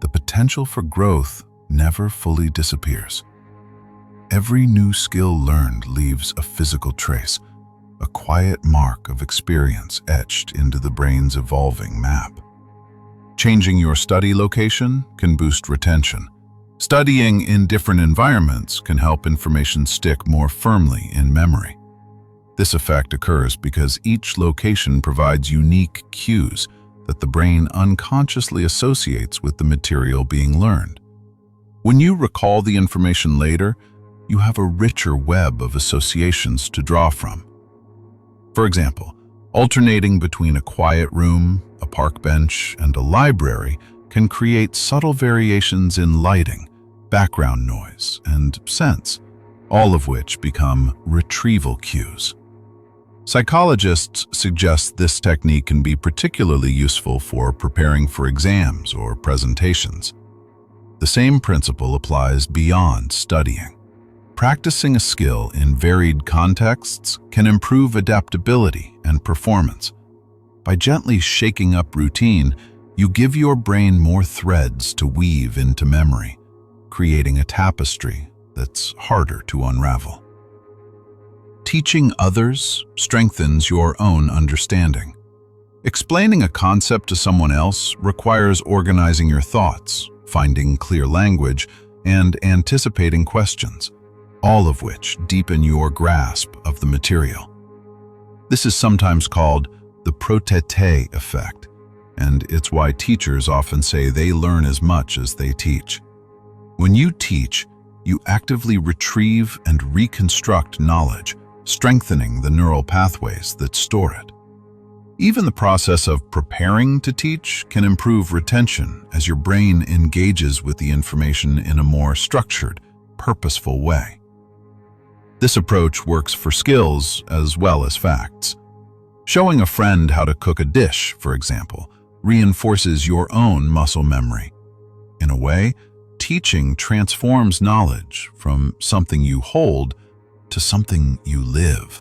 the potential for growth never fully disappears. Every new skill learned leaves a physical trace, a quiet mark of experience etched into the brain's evolving map. Changing your study location can boost retention. Studying in different environments can help information stick more firmly in memory. This effect occurs because each location provides unique cues that the brain unconsciously associates with the material being learned. When you recall the information later, you have a richer web of associations to draw from. For example, alternating between a quiet room, a park bench, and a library can create subtle variations in lighting, background noise, and sense, all of which become retrieval cues. Psychologists suggest this technique can be particularly useful for preparing for exams or presentations. The same principle applies beyond studying. Practicing a skill in varied contexts can improve adaptability and performance. By gently shaking up routine, you give your brain more threads to weave into memory, creating a tapestry that's harder to unravel. Teaching others strengthens your own understanding. Explaining a concept to someone else requires organizing your thoughts, finding clear language, and anticipating questions, all of which deepen your grasp of the material. This is sometimes called the protété effect, and it's why teachers often say they learn as much as they teach. When you teach, you actively retrieve and reconstruct knowledge, strengthening the neural pathways that store it. Even the process of preparing to teach can improve retention as your brain engages with the information in a more structured, purposeful way. This approach works for skills as well as facts. Showing a friend how to cook a dish, for example, reinforces your own muscle memory. In a way, teaching transforms knowledge from something you hold to something you live,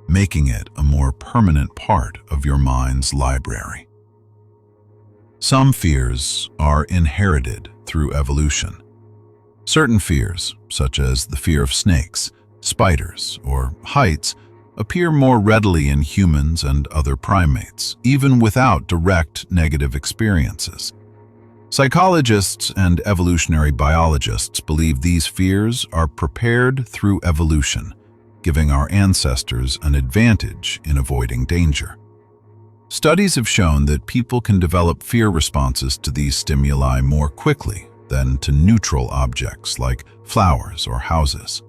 making it a more permanent part of your mind's library. Some fears are inherited through evolution. Certain fears, such as the fear of snakes, spiders, or heights, appear more readily in humans and other primates, even without direct negative experiences. Psychologists and evolutionary biologists believe these fears are prepared through evolution, giving our ancestors an advantage in avoiding danger. Studies have shown that people can develop fear responses to these stimuli more quickly than to neutral objects like flowers or houses.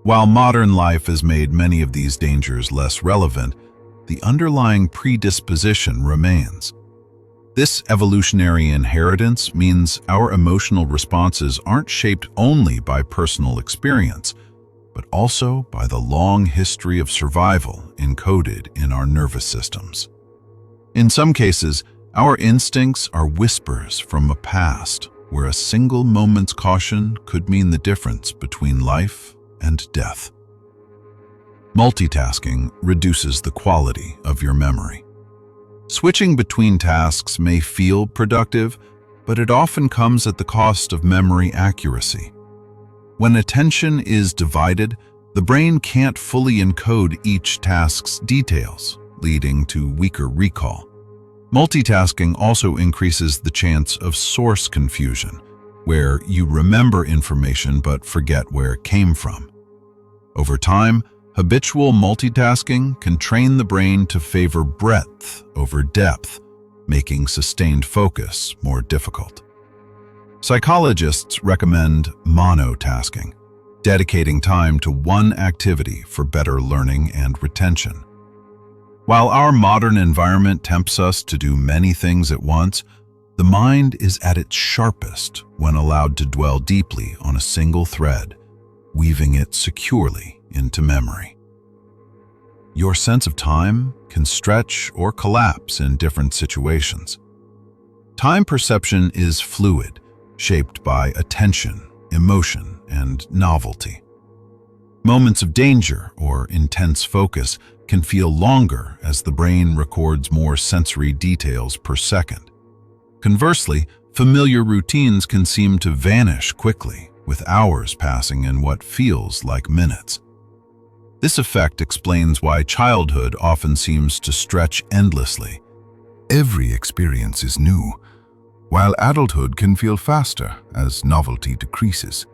While modern life has made many of these dangers less relevant, the underlying predisposition remains. This evolutionary inheritance means our emotional responses aren't shaped only by personal experience, but also by the long history of survival encoded in our nervous systems. In some cases, our instincts are whispers from a past where a single moment's caution could mean the difference between life and death. Multitasking reduces the quality of your memory. Switching between tasks may feel productive, but it often comes at the cost of memory accuracy. When attention is divided, the brain can't fully encode each task's details, leading to weaker recall. Multitasking also increases the chance of source confusion, where you remember information but forget where it came from. Over time, habitual multitasking can train the brain to favor breadth over depth, making sustained focus more difficult. Psychologists recommend monotasking, dedicating time to one activity for better learning and retention. While our modern environment tempts us to do many things at once, the mind is at its sharpest when allowed to dwell deeply on a single thread, weaving it securely into memory. Your sense of time can stretch or collapse in different situations. Time perception is fluid, shaped by attention, emotion, and novelty. Moments of danger or intense focus can feel longer as the brain records more sensory details per second. Conversely, familiar routines can seem to vanish quickly, with hours passing in what feels like minutes. This effect explains why childhood often seems to stretch endlessly. Every experience is new, while adulthood can feel faster as novelty decreases.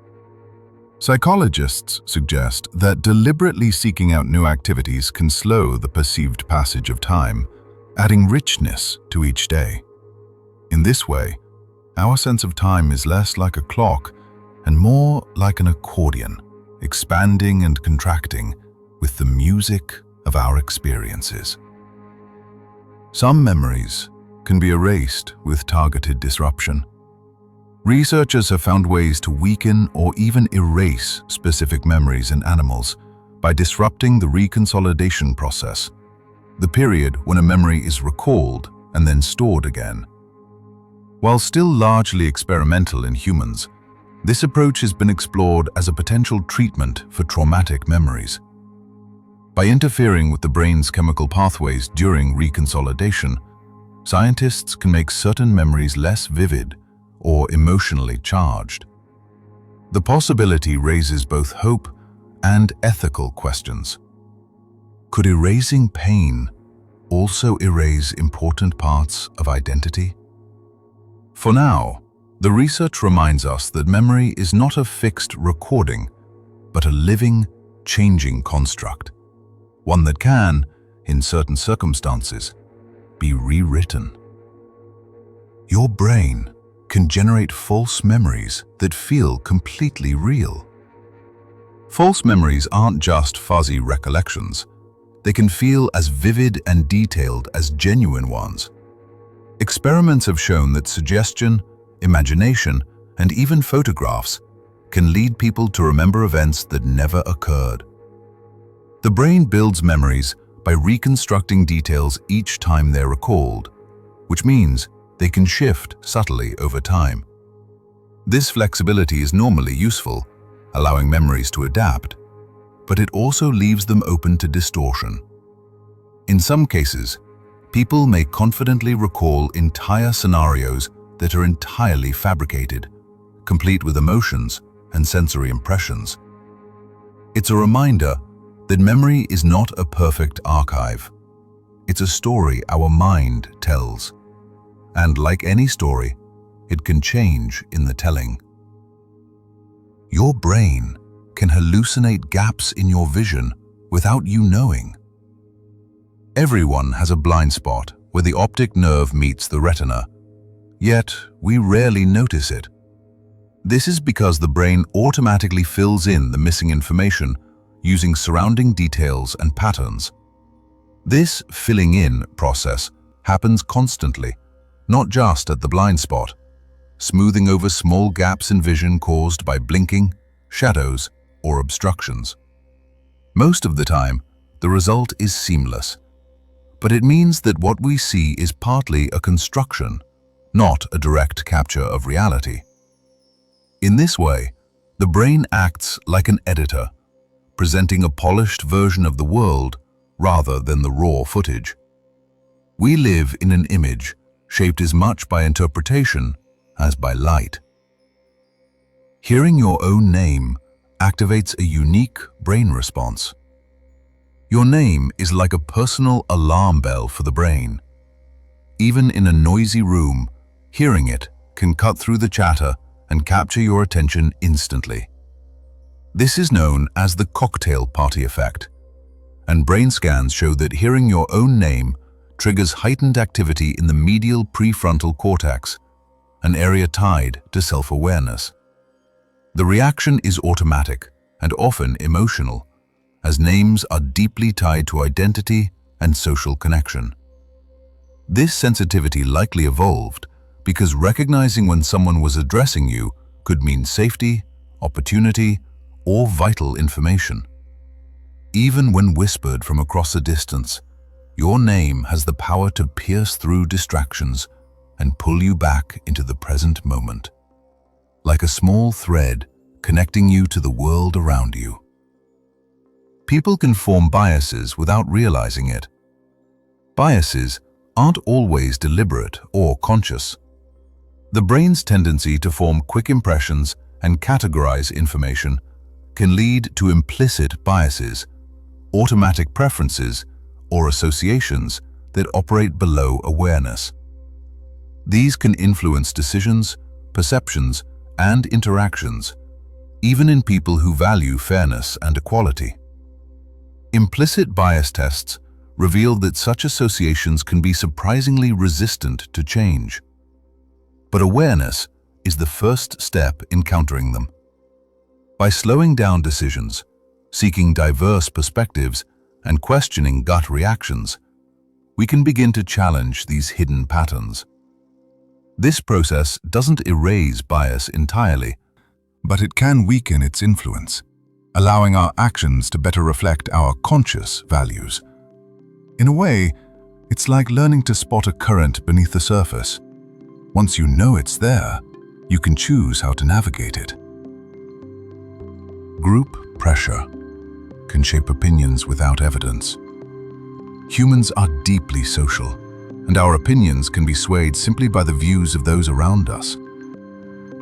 Psychologists suggest that deliberately seeking out new activities can slow the perceived passage of time, adding richness to each day. In this way, our sense of time is less like a clock and more like an accordion, expanding and contracting with the music of our experiences. Some memories can be erased with targeted disruption. Researchers have found ways to weaken or even erase specific memories in animals by disrupting the reconsolidation process, the period when a memory is recalled and then stored again. While still largely experimental in humans, this approach has been explored as a potential treatment for traumatic memories. By interfering with the brain's chemical pathways during reconsolidation, scientists can make certain memories less vivid or emotionally charged. The possibility raises both hope and ethical questions. Could erasing pain also erase important parts of identity? For now, the research reminds us that memory is not a fixed recording, but a living, changing construct, one that can, in certain circumstances, be rewritten. Your brain can generate false memories that feel completely real. False memories aren't just fuzzy recollections. they can feel as vivid and detailed as genuine ones. Experiments have shown that suggestion, imagination, and even photographs can lead people to remember events that never occurred. The brain builds memories by reconstructing details each time they're recalled, which means they can shift subtly over time. This flexibility is normally useful, allowing memories to adapt, but it also leaves them open to distortion. In some cases, people may confidently recall entire scenarios that are entirely fabricated, complete with emotions and sensory impressions. It's a reminder that memory is not a perfect archive. It's a story our mind tells. And like any story, it can change in the telling. Your brain can hallucinate gaps in your vision without you knowing. Everyone has a blind spot where the optic nerve meets the retina, yet we rarely notice it. This is because the brain automatically fills in the missing information using surrounding details and patterns. This filling in process happens constantly, not just at the blind spot, smoothing over small gaps in vision caused by blinking, shadows, or obstructions. Most of the time, the result is seamless, but it means that what we see is partly a construction, not a direct capture of reality. In this way, the brain acts like an editor, presenting a polished version of the world rather than the raw footage. We live in an image shaped as much by interpretation as by light. Hearing your own name activates a unique brain response. Your name is like a personal alarm bell for the brain. Even in a noisy room, hearing it can cut through the chatter and capture your attention instantly. This is known as the cocktail party effect, and brain scans show that hearing your own name triggers heightened activity in the medial prefrontal cortex, an area tied to self-awareness. The reaction is automatic and often emotional, as names are deeply tied to identity and social connection. This sensitivity likely evolved because recognizing when someone was addressing you could mean safety, opportunity, or vital information. Even when whispered from across a distance, your name has the power to pierce through distractions and pull you back into the present moment, like a small thread connecting you to the world around you. People can form biases without realizing it. Biases aren't always deliberate or conscious. The brain's tendency to form quick impressions and categorize information can lead to implicit biases, automatic preferences, or associations that operate below awareness. These can influence decisions, perceptions, and interactions, even in people who value fairness and equality. Implicit bias tests reveal that such associations can be surprisingly resistant to change. But awareness is the first step in countering them. By slowing down decisions, seeking diverse perspectives, and questioning gut reactions, we can begin to challenge these hidden patterns. This process doesn't erase bias entirely, but it can weaken its influence, allowing our actions to better reflect our conscious values. In a way, it's like learning to spot a current beneath the surface. Once you know it's there, you can choose how to navigate it. Group pressure can shape opinions without evidence. Humans are deeply social, and our opinions can be swayed simply by the views of those around us.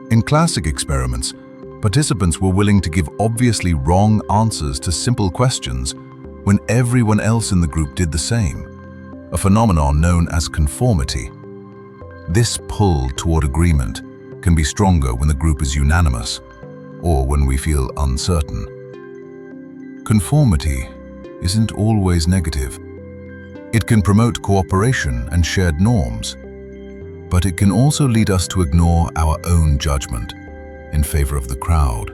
In classic experiments, participants were willing to give obviously wrong answers to simple questions when everyone else in the group did the same, a phenomenon known as conformity. This pull toward agreement can be stronger when the group is unanimous, or when we feel uncertain. Conformity isn't always negative. It can promote cooperation and shared norms, but it can also lead us to ignore our own judgment in favor of the crowd.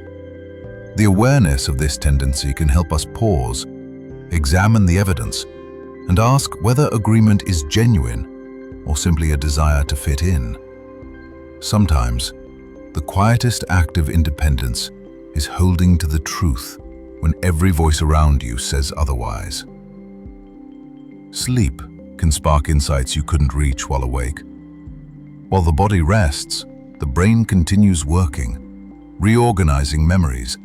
The awareness of this tendency can help us pause, Examine the evidence and ask whether agreement is genuine or simply a desire to fit in. Sometimes, the quietest act of independence is holding to the truth when every voice around you says otherwise. Sleep can spark insights you couldn't reach while awake. While the body rests, the brain continues working, reorganizing memories,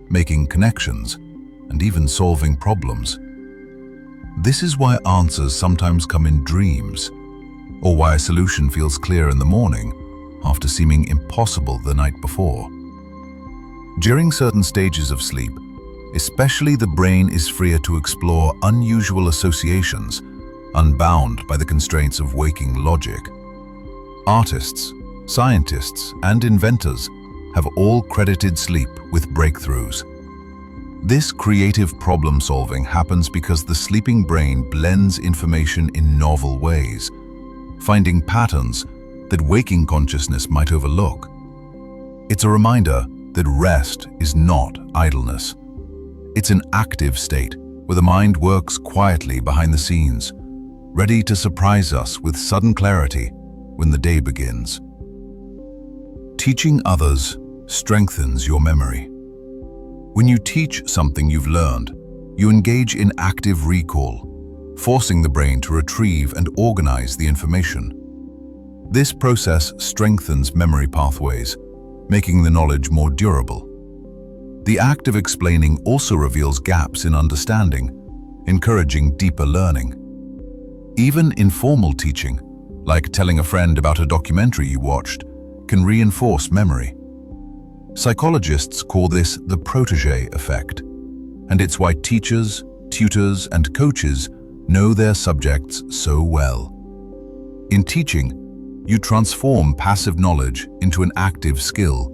making connections, and even solving problems. This is why answers sometimes come in dreams, or why a solution feels clear in the morning after seeming impossible the night before. During certain stages of sleep, especially, the brain is freer to explore unusual associations, unbound by the constraints of waking logic. Artists, scientists, and inventors have all credited sleep with breakthroughs. This creative problem-solving happens because the sleeping brain blends information in novel ways, finding patterns that waking consciousness might overlook. It's a reminder that rest is not idleness. It's an active state where the mind works quietly behind the scenes, ready to surprise us with sudden clarity when the day begins. Teaching others strengthens your memory. When you teach something you've learned, you engage in active recall, forcing the brain to retrieve and organize the information. This process strengthens memory pathways, making the knowledge more durable. The act of explaining also reveals gaps in understanding, encouraging deeper learning. Even informal teaching, like telling a friend about a documentary you watched, can reinforce memory. Psychologists call this the protégé effect, and it's why teachers, tutors, and coaches know their subjects so well. In teaching, you transform passive knowledge into an active skill,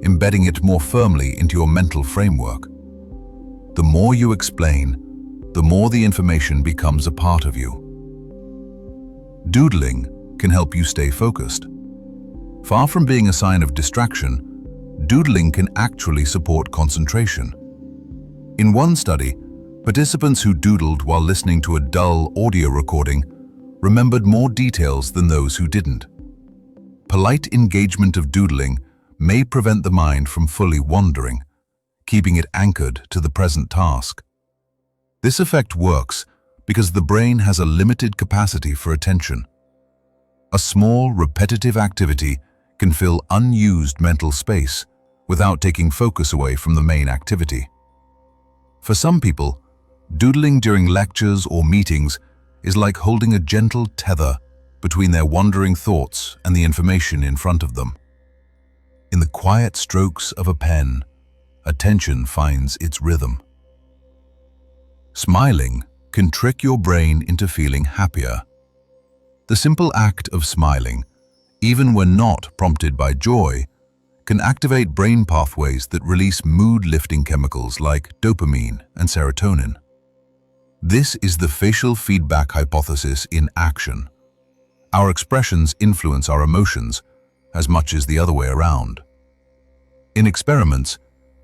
embedding it more firmly into your mental framework. The more you explain, the more the information becomes a part of you. Doodling can help you stay focused. Far from being a sign of distraction, doodling can actually support concentration. In one study, participants who doodled while listening to a dull audio recording remembered more details than those who didn't. Polite engagement of doodling may prevent the mind from fully wandering, keeping it anchored to the present task. This effect works because the brain has a limited capacity for attention. A small, repetitive activity can fill unused mental space without taking focus away from the main activity. For some people, doodling during lectures or meetings is like holding a gentle tether between their wandering thoughts and the information in front of them. In the quiet strokes of a pen, attention finds its rhythm. Smiling can trick your brain into feeling happier. The simple act of smiling, even when not prompted by joy, can activate brain pathways that release mood-lifting chemicals like dopamine and serotonin. This is the facial feedback hypothesis in action. Our expressions influence our emotions as much as the other way around. In experiments,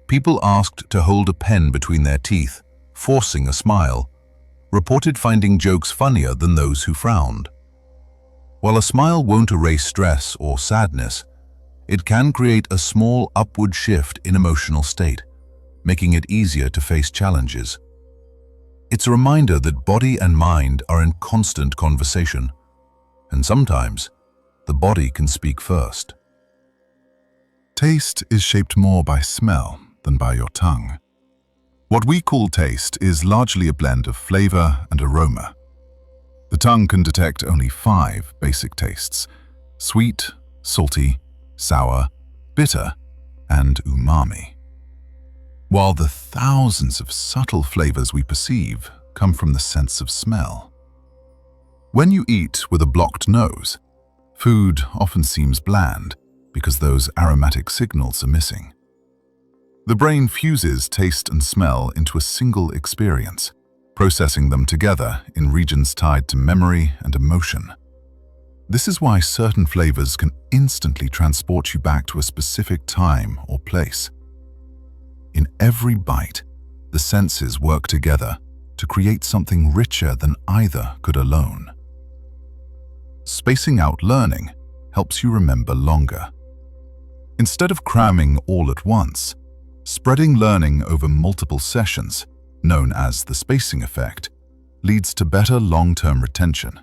people asked to hold a pen between their teeth, forcing a smile, reported finding jokes funnier than those who frowned. While a smile won't erase stress or sadness, it can create a small upward shift in emotional state, making it easier to face challenges. It's a reminder that body and mind are in constant conversation, and sometimes the body can speak first. Taste is shaped more by smell than by your tongue. What we call taste is largely a blend of flavor and aroma. The tongue can detect only 5 basic tastes: sweet, salty, sour, bitter, and umami. While the thousands of subtle flavors we perceive come from the sense of smell. When you eat with a blocked nose, food often seems bland because those aromatic signals are missing. The brain fuses taste and smell into a single experience, processing them together in regions tied to memory and emotion. This is why certain flavors can instantly transport you back to a specific time or place. In every bite, the senses work together, to create something richer than either could alone. Spacing out learning helps you remember longer. Instead of cramming all at once, spreading learning over multiple sessions, known as the spacing effect, leads to better long-term retention.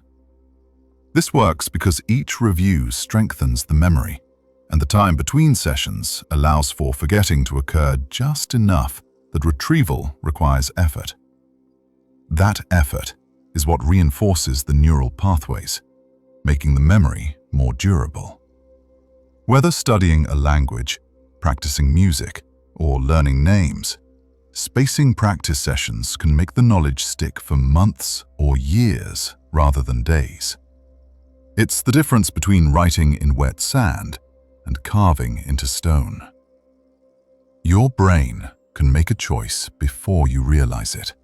This works because each review strengthens the memory, and the time between sessions allows for forgetting to occur just enough that retrieval requires effort. That effort is what reinforces the neural pathways, making the memory more durable. Whether studying a language, practicing music, or learning names, spacing practice sessions can make the knowledge stick for months or years rather than days. It's the difference between writing in wet sand and carving into stone. Your brain can make a choice before you realize it.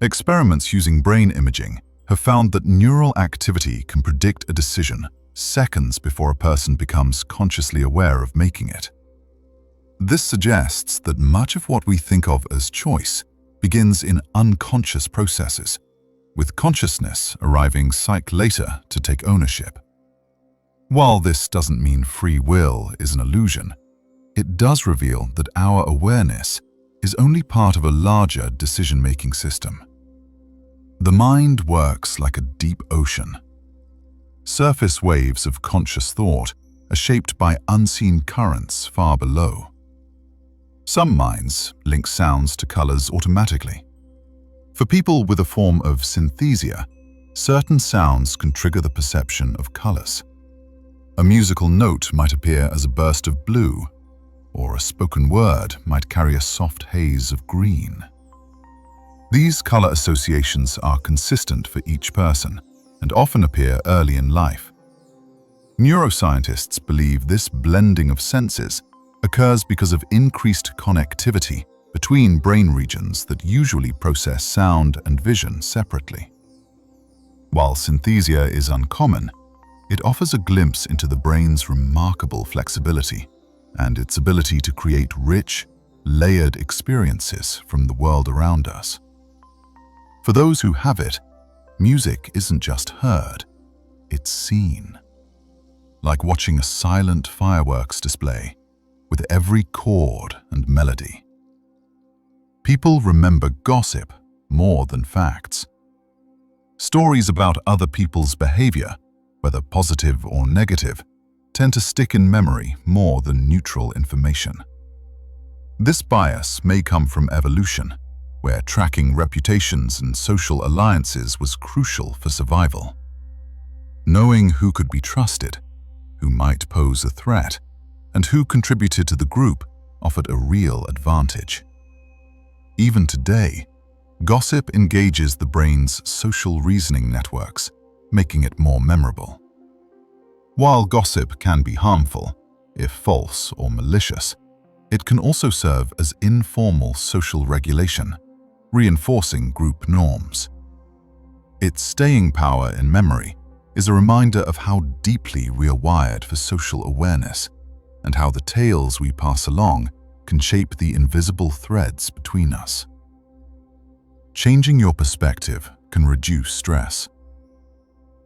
Experiments using brain imaging have found that neural activity can predict a decision seconds before a person becomes consciously aware of making it. This suggests that much of what we think of as choice begins in unconscious processes, with consciousness arriving psyche later to take ownership. While this doesn't mean free will is an illusion, it does reveal that our awareness is only part of a larger decision-making system. The mind works like a deep ocean. Surface waves of conscious thought are shaped by unseen currents far below. Some minds link sounds to colors automatically. For people with a form of synesthesia, certain sounds can trigger the perception of colors. A musical note might appear as a burst of blue, or a spoken word might carry a soft haze of green. These color associations are consistent for each person and often appear early in life. Neuroscientists believe this blending of senses occurs because of increased connectivity between brain regions that usually process sound and vision separately. While synesthesia is uncommon, it offers a glimpse into the brain's remarkable flexibility and its ability to create rich, layered experiences from the world around us. For those who have it, music isn't just heard, it's seen. Like watching a silent fireworks display with every chord and melody. People remember gossip more than facts. Stories about other people's behavior, whether positive or negative, tend to stick in memory more than neutral information. This bias may come from evolution, where tracking reputations and social alliances was crucial for survival. Knowing who could be trusted, who might pose a threat, and who contributed to the group offered a real advantage. Even today, gossip engages the brain's social reasoning networks, making it more memorable. While gossip can be harmful, if false or malicious, it can also serve as informal social regulation, reinforcing group norms. Its staying power in memory is a reminder of how deeply we are wired for social awareness and how the tales we pass along can shape the invisible threads between us. Changing your perspective can reduce stress.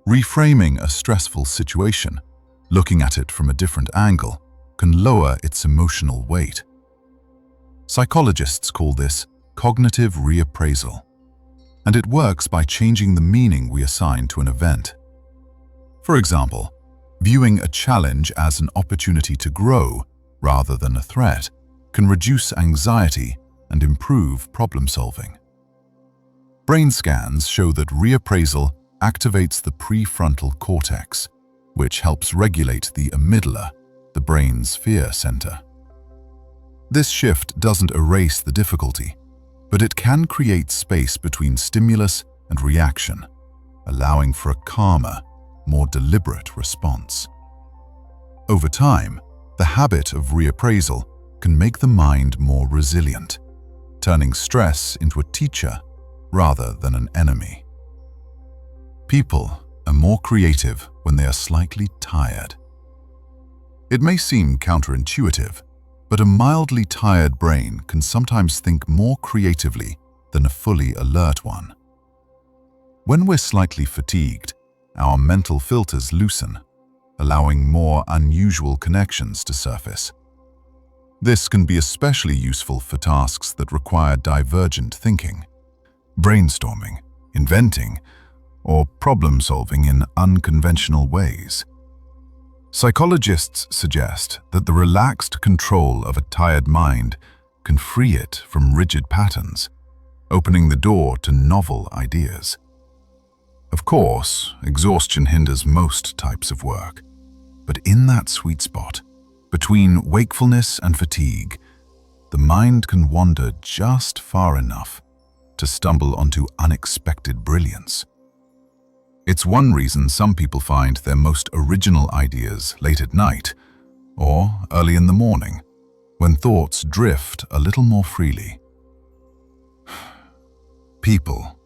Reframing a stressful situation, looking at it from a different angle, can lower its emotional weight. Psychologists call this cognitive reappraisal, and it works by changing the meaning we assign to an event. For example, viewing a challenge as an opportunity to grow rather than a threat can reduce anxiety and improve problem solving. Brain scans show that reappraisal activates the prefrontal cortex, which helps regulate the amygdala, the brain's fear center. This shift doesn't erase the difficulty, but it can create space between stimulus and reaction, allowing for a calmer, more deliberate response. Over time, the habit of reappraisal can make the mind more resilient, turning stress into a teacher rather than an enemy. People are more creative when they are slightly tired. It may seem counterintuitive, but a mildly tired brain can sometimes think more creatively than than a fully alert one. When we're slightly fatigued, our mental filters loosen, allowing more unusual connections to surface. This can be especially useful for tasks that require divergent thinking, brainstorming, inventing, or problem-solving in unconventional ways. Psychologists suggest that the relaxed control of a tired mind can free it from rigid patterns, opening the door to novel ideas. Of course, exhaustion hinders most types of work, but in that sweet spot, between wakefulness and fatigue, the mind can wander just far enough to stumble onto unexpected brilliance. It's one reason some people find their most original ideas late at night or early in the morning, when thoughts drift a little more freely. People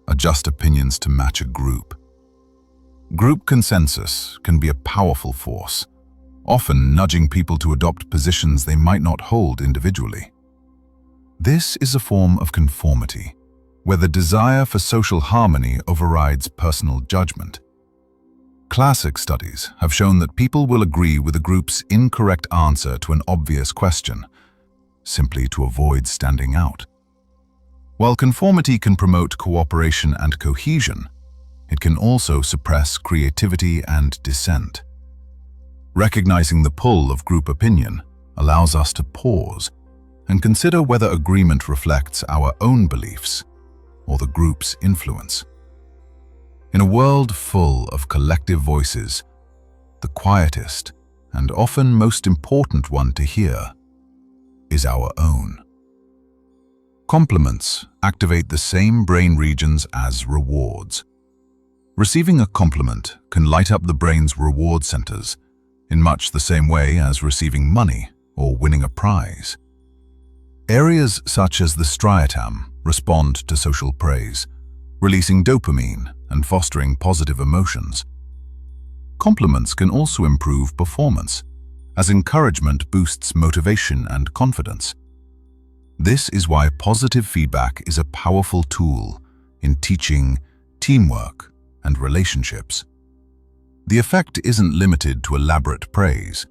adjust opinions to match a group. Group consensus can be a powerful force, often nudging people to adopt positions they might not hold individually. This is a form of conformity, where the desire for social harmony overrides personal judgment. Classic studies have shown that people will agree with a group's incorrect answer to an obvious question, simply to avoid standing out. While conformity can promote cooperation and cohesion, it can also suppress creativity and dissent. Recognizing the pull of group opinion allows us to pause and consider whether agreement reflects our own beliefs or the group's influence. In a world full of collective voices, the quietest and often most important one to hear is our own. Compliments activate the same brain regions as rewards. Receiving a compliment can light up the brain's reward centers in much the same way as receiving money or winning a prize. Areas such as the striatum respond to social praise, releasing dopamine and fostering positive emotions. Compliments can also improve performance, as encouragement boosts motivation and confidence. This is why positive feedback is a powerful tool in teaching, teamwork, and relationships. The effect isn't limited to elaborate praise.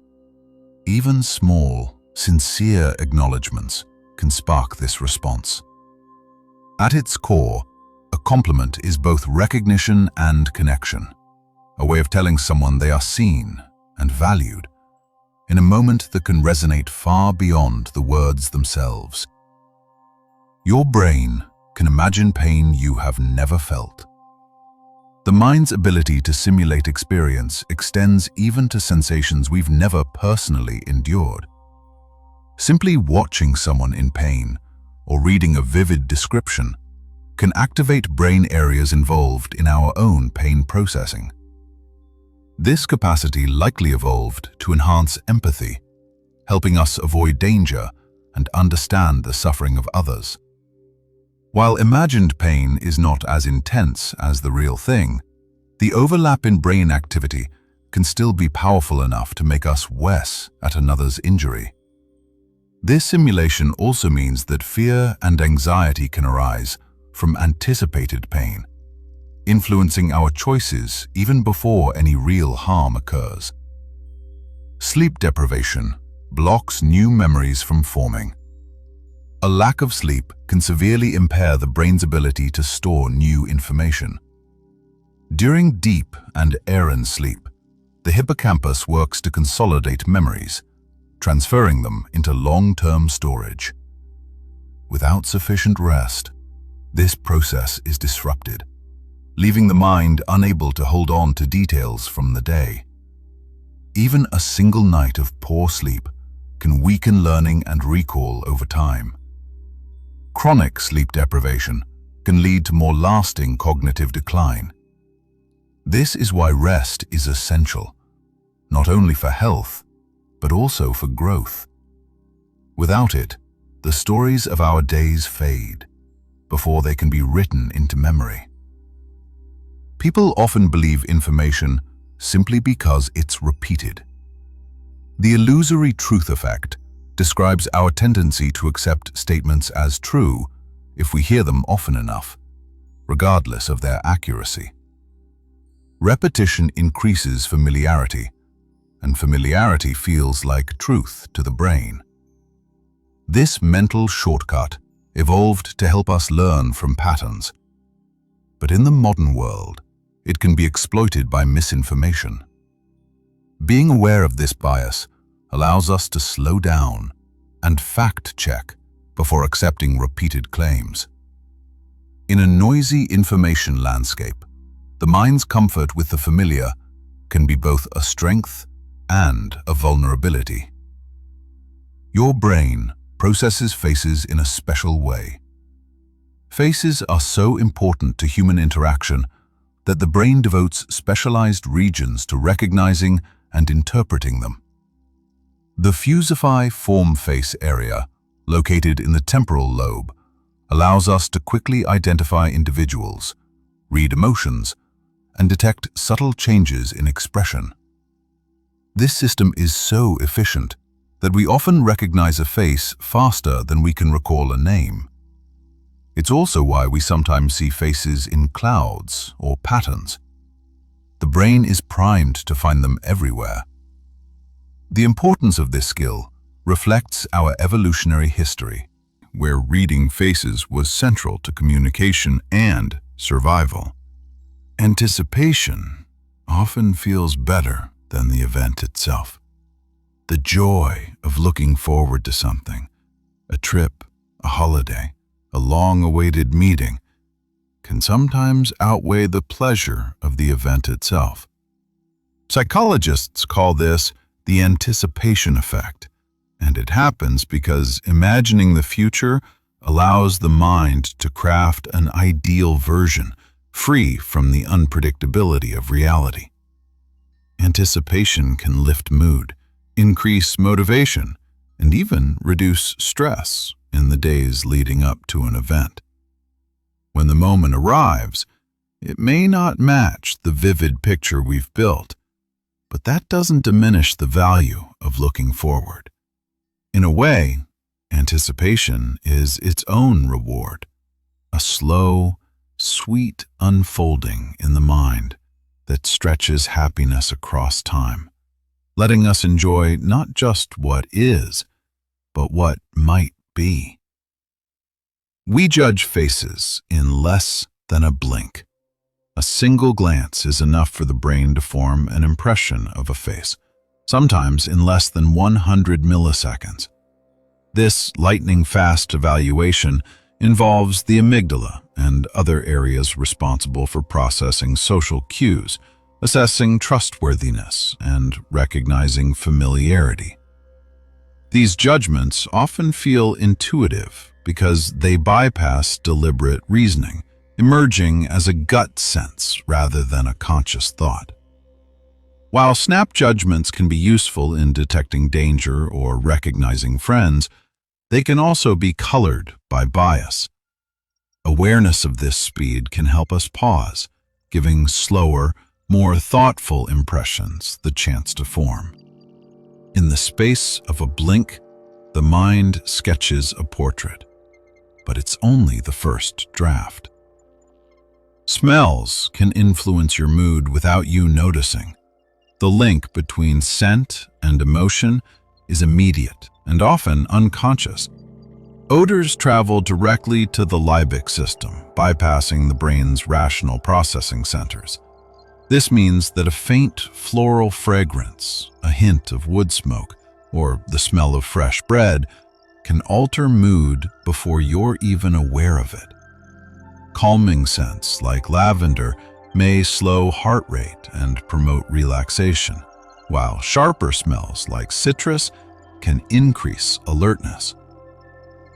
Even small, sincere acknowledgements can spark this response. At its core, a compliment is both recognition and connection, a way of telling someone they are seen and valued, in a moment that can resonate far beyond the words themselves. Your brain can imagine pain you have never felt. The mind's ability to simulate experience extends even to sensations we've never personally endured. Simply watching someone in pain or reading a vivid description can activate brain areas involved in our own pain processing. This capacity likely evolved to enhance empathy, helping us avoid danger and understand the suffering of others. While imagined pain is not as intense as the real thing, the overlap in brain activity can still be powerful enough to make us wince at another's injury. This simulation also means that fear and anxiety can arise from anticipated pain, influencing our choices even before any real harm occurs. Sleep deprivation blocks new memories from forming. A lack of sleep can severely impair the brain's ability to store new information. During deep and REM sleep, the hippocampus works to consolidate memories, transferring them into long-term storage. Without sufficient rest, this process is disrupted, leaving the mind unable to hold on to details from the day. Even a single night of poor sleep can weaken learning and recall over time. Chronic sleep deprivation can lead to more lasting cognitive decline. This is why rest is essential, not only for health, but also for growth. Without it, the stories of our days fade before they can be written into memory. People often believe information simply because it's repeated. The illusory truth effect describes our tendency to accept statements as true if we hear them often enough, regardless of their accuracy. Repetition increases familiarity, and familiarity feels like truth to the brain. This mental shortcut evolved to help us learn from patterns. But in the modern world, it can be exploited by misinformation. Being aware of this bias allows us to slow down and fact-check before accepting repeated claims. In a noisy information landscape, the mind's comfort with the familiar can be both a strength and a vulnerability. Your brain processes faces in a special way. Faces are so important to human interaction that the brain devotes specialized regions to recognizing and interpreting them. The fusify form face area, located in the temporal lobe, allows us to quickly identify individuals, read emotions, and detect subtle changes in expression. This system is so efficient that we often recognize a face faster than we can recall a name. It's also why we sometimes see faces in clouds or patterns. The brain is primed to find them everywhere. The importance of this skill reflects our evolutionary history, where reading faces was central to communication and survival. Anticipation often feels better than the event itself. The joy of looking forward to something, a trip, a holiday, a long-awaited meeting, can sometimes outweigh the pleasure of the event itself. Psychologists call this the anticipation effect, and it happens because imagining the future allows the mind to craft an ideal version, free from the unpredictability of reality. Anticipation can lift mood, increase motivation, and even reduce stress in the days leading up to an event. When the moment arrives, it may not match the vivid picture we've built, but that doesn't diminish the value of looking forward. In a way, anticipation is its own reward, a slow, sweet unfolding in the mind that stretches happiness across time, letting us enjoy not just what is, but what might be. We judge faces in less than a blink. A single glance is enough for the brain to form an impression of a face, sometimes in less than 100 milliseconds. This lightning-fast evaluation involves the amygdala and other areas responsible for processing social cues, assessing trustworthiness, and recognizing familiarity. These judgments often feel intuitive because they bypass deliberate reasoning, emerging as a gut sense rather than a conscious thought. While snap judgments can be useful in detecting danger or recognizing friends, they can also be colored by bias. Awareness of this speed can help us pause, giving slower, more thoughtful impressions the chance to form. In the space of a blink, the mind sketches a portrait, but it's only the first draft. Smells can influence your mood without you noticing. The link between scent and emotion is immediate and often unconscious. Odors travel directly to the limbic system, bypassing the brain's rational processing centers. This means that a faint floral fragrance, a hint of wood smoke, or the smell of fresh bread can alter mood before you're even aware of it. Calming scents like lavender may slow heart rate and promote relaxation, while sharper smells like citrus can increase alertness.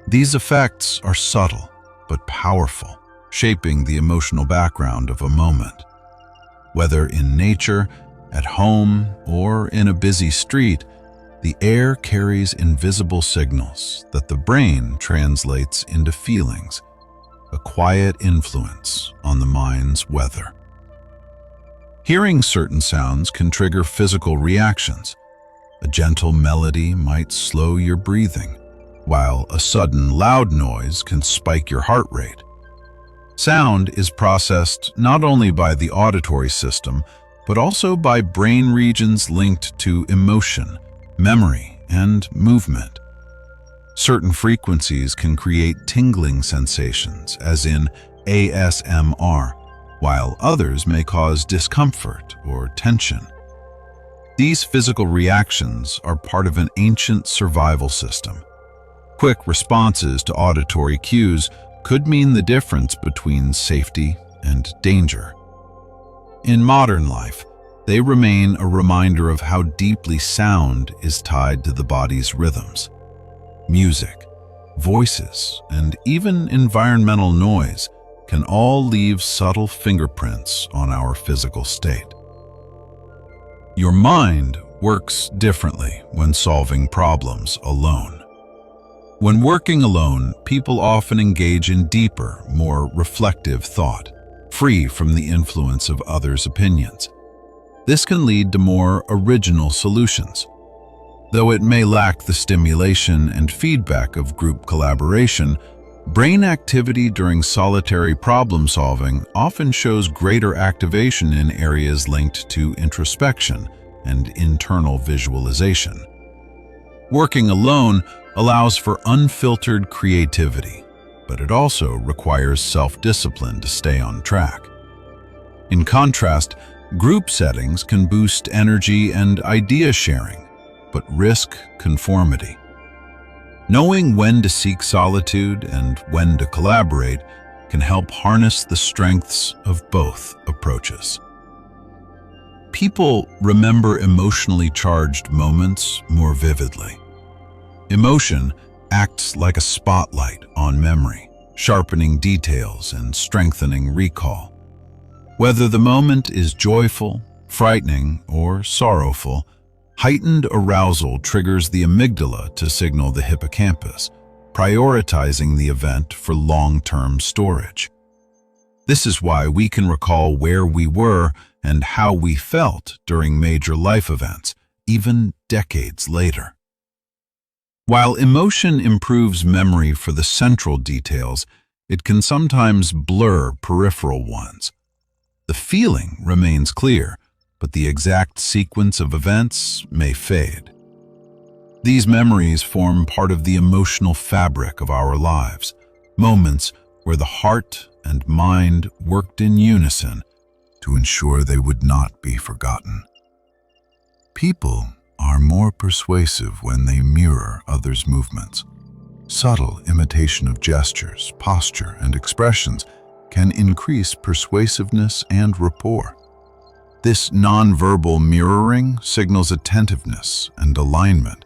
These effects are subtle but powerful, shaping the emotional background of a moment. Whether in nature, at home, or in a busy street, the air carries invisible signals that the brain translates into feelings, a quiet influence on the mind's weather. Hearing certain sounds can trigger physical reactions. A gentle melody might slow your breathing, while a sudden loud noise can spike your heart rate. Sound is processed not only by the auditory system, but also by brain regions linked to emotion, memory, and movement. Certain frequencies can create tingling sensations, as in ASMR, while others may cause discomfort or tension. These physical reactions are part of an ancient survival system. Quick responses to auditory cues could mean the difference between safety and danger. In modern life, they remain a reminder of how deeply sound is tied to the body's rhythms. Music, voices, and even environmental noise can all leave subtle fingerprints on our physical state. Your mind works differently when solving problems alone. When working alone, people often engage in deeper, more reflective thought, free from the influence of others' opinions. This can lead to more original solutions. Though it may lack the stimulation and feedback of group collaboration, brain activity during solitary problem-solving often shows greater activation in areas linked to introspection and internal visualization. Working alone allows for unfiltered creativity, but it also requires self-discipline to stay on track. In contrast, group settings can boost energy and idea sharing, but risk conformity. Knowing when to seek solitude and when to collaborate can help harness the strengths of both approaches. People remember emotionally charged moments more vividly. Emotion acts like a spotlight on memory, sharpening details and strengthening recall. Whether the moment is joyful, frightening, or sorrowful, heightened arousal triggers the amygdala to signal the hippocampus, prioritizing the event for long-term storage. This is why we can recall where we were and how we felt during major life events, even decades later. While emotion improves memory for the central details, it can sometimes blur peripheral ones. The feeling remains clear, but the exact sequence of events may fade. These memories form part of the emotional fabric of our lives, moments where the heart and mind worked in unison to ensure they would not be forgotten. People are more persuasive when they mirror others' movements. Subtle imitation of gestures, posture, and expressions can increase persuasiveness and rapport. This nonverbal mirroring signals attentiveness and alignment,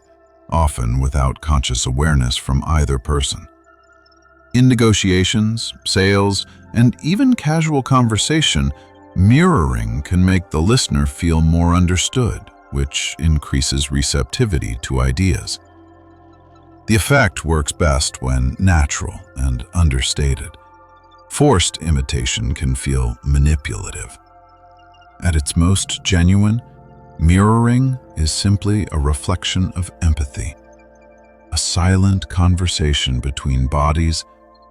often without conscious awareness from either person. In negotiations, sales, and even casual conversation, mirroring can make the listener feel more understood, which increases receptivity to ideas. The effect works best when natural and understated. Forced imitation can feel manipulative. At its most genuine, mirroring is simply a reflection of empathy, a silent conversation between bodies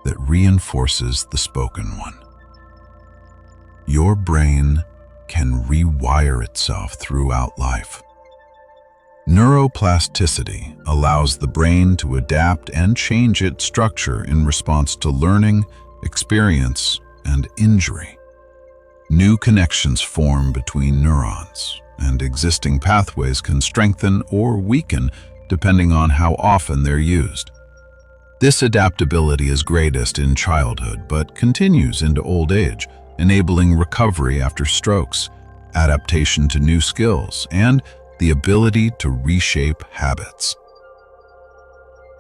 that reinforces the spoken one. Your brain can rewire itself throughout life. Neuroplasticity allows the brain to adapt and change its structure in response to learning, experience, and injury. New connections form between neurons, and existing pathways can strengthen or weaken depending on how often they're used. This adaptability is greatest in childhood but continues into old age, enabling recovery after strokes, adaptation to new skills, and the ability to reshape habits.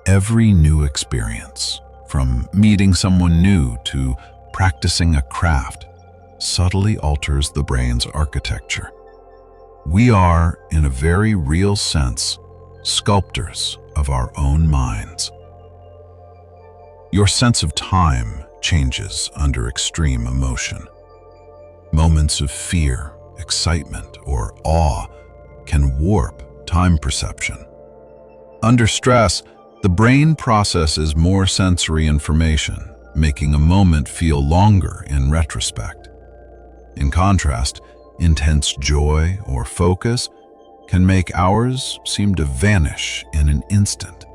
Every new experience, from meeting someone new to practicing a craft, subtly alters the brain's architecture. We are, in a very real sense, sculptors of our own minds. Your sense of time changes under extreme emotion. Moments of fear, excitement, or awe can warp time perception. Under stress, The brain processes more sensory information, making a moment feel longer in retrospect. In contrast, intense joy or focus can make hours seem to vanish in an instant.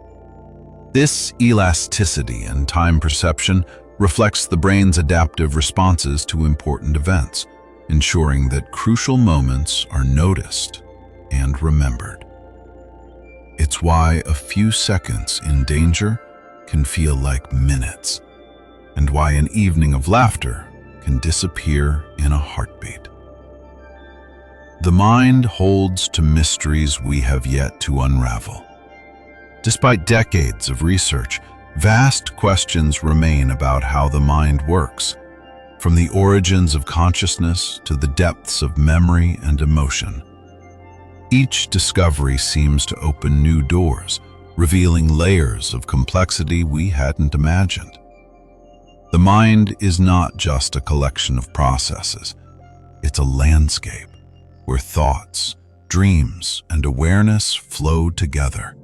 This elasticity in time perception reflects the brain's adaptive responses to important events, ensuring that crucial moments are noticed and remembered. It's why a few seconds in danger can feel like minutes, and why an evening of laughter can disappear in a heartbeat. The mind holds to mysteries we have yet to unravel. Despite decades of research, vast questions remain about how the mind works, from the origins of consciousness to the depths of memory and emotion. Each discovery seems to open new doors, revealing layers of complexity we hadn't imagined. The mind is not just a collection of processes. It's a landscape where thoughts, dreams, and awareness flow together.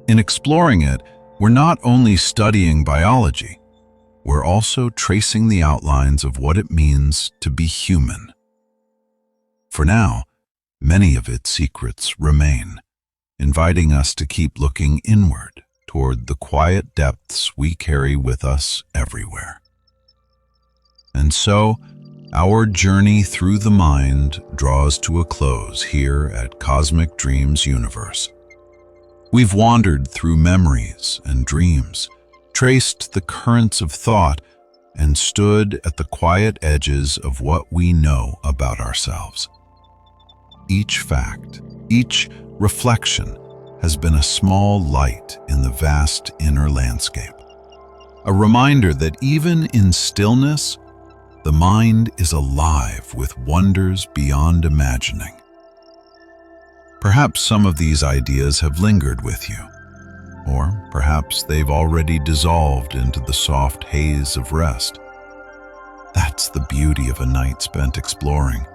In exploring it, we're not only studying biology, we're also tracing the outlines of what it means to be human. For now, many of its secrets remain, inviting us to keep looking inward toward the quiet depths we carry with us everywhere. And so, our journey through the mind draws to a close here at Cosmic Dreams Universe. We've wandered through memories and dreams, traced the currents of thought, and stood at the quiet edges of what we know about ourselves. Each fact, each reflection has been a small light in the vast inner landscape. A reminder that even in stillness, the mind is alive with wonders beyond imagining. Perhaps some of these ideas have lingered with you, or perhaps they've already dissolved into the soft haze of rest. That's the beauty of a night spent exploring.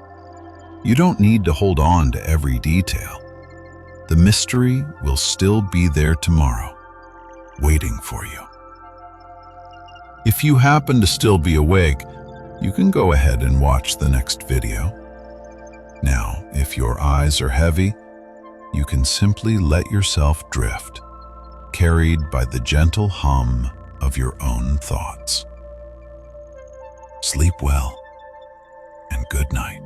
You don't need to hold on to every detail. The mystery will still be there tomorrow, waiting for you. If you happen to still be awake, you can go ahead and watch the next video. Now, if your eyes are heavy, you can simply let yourself drift, carried by the gentle hum of your own thoughts. Sleep well, and good night.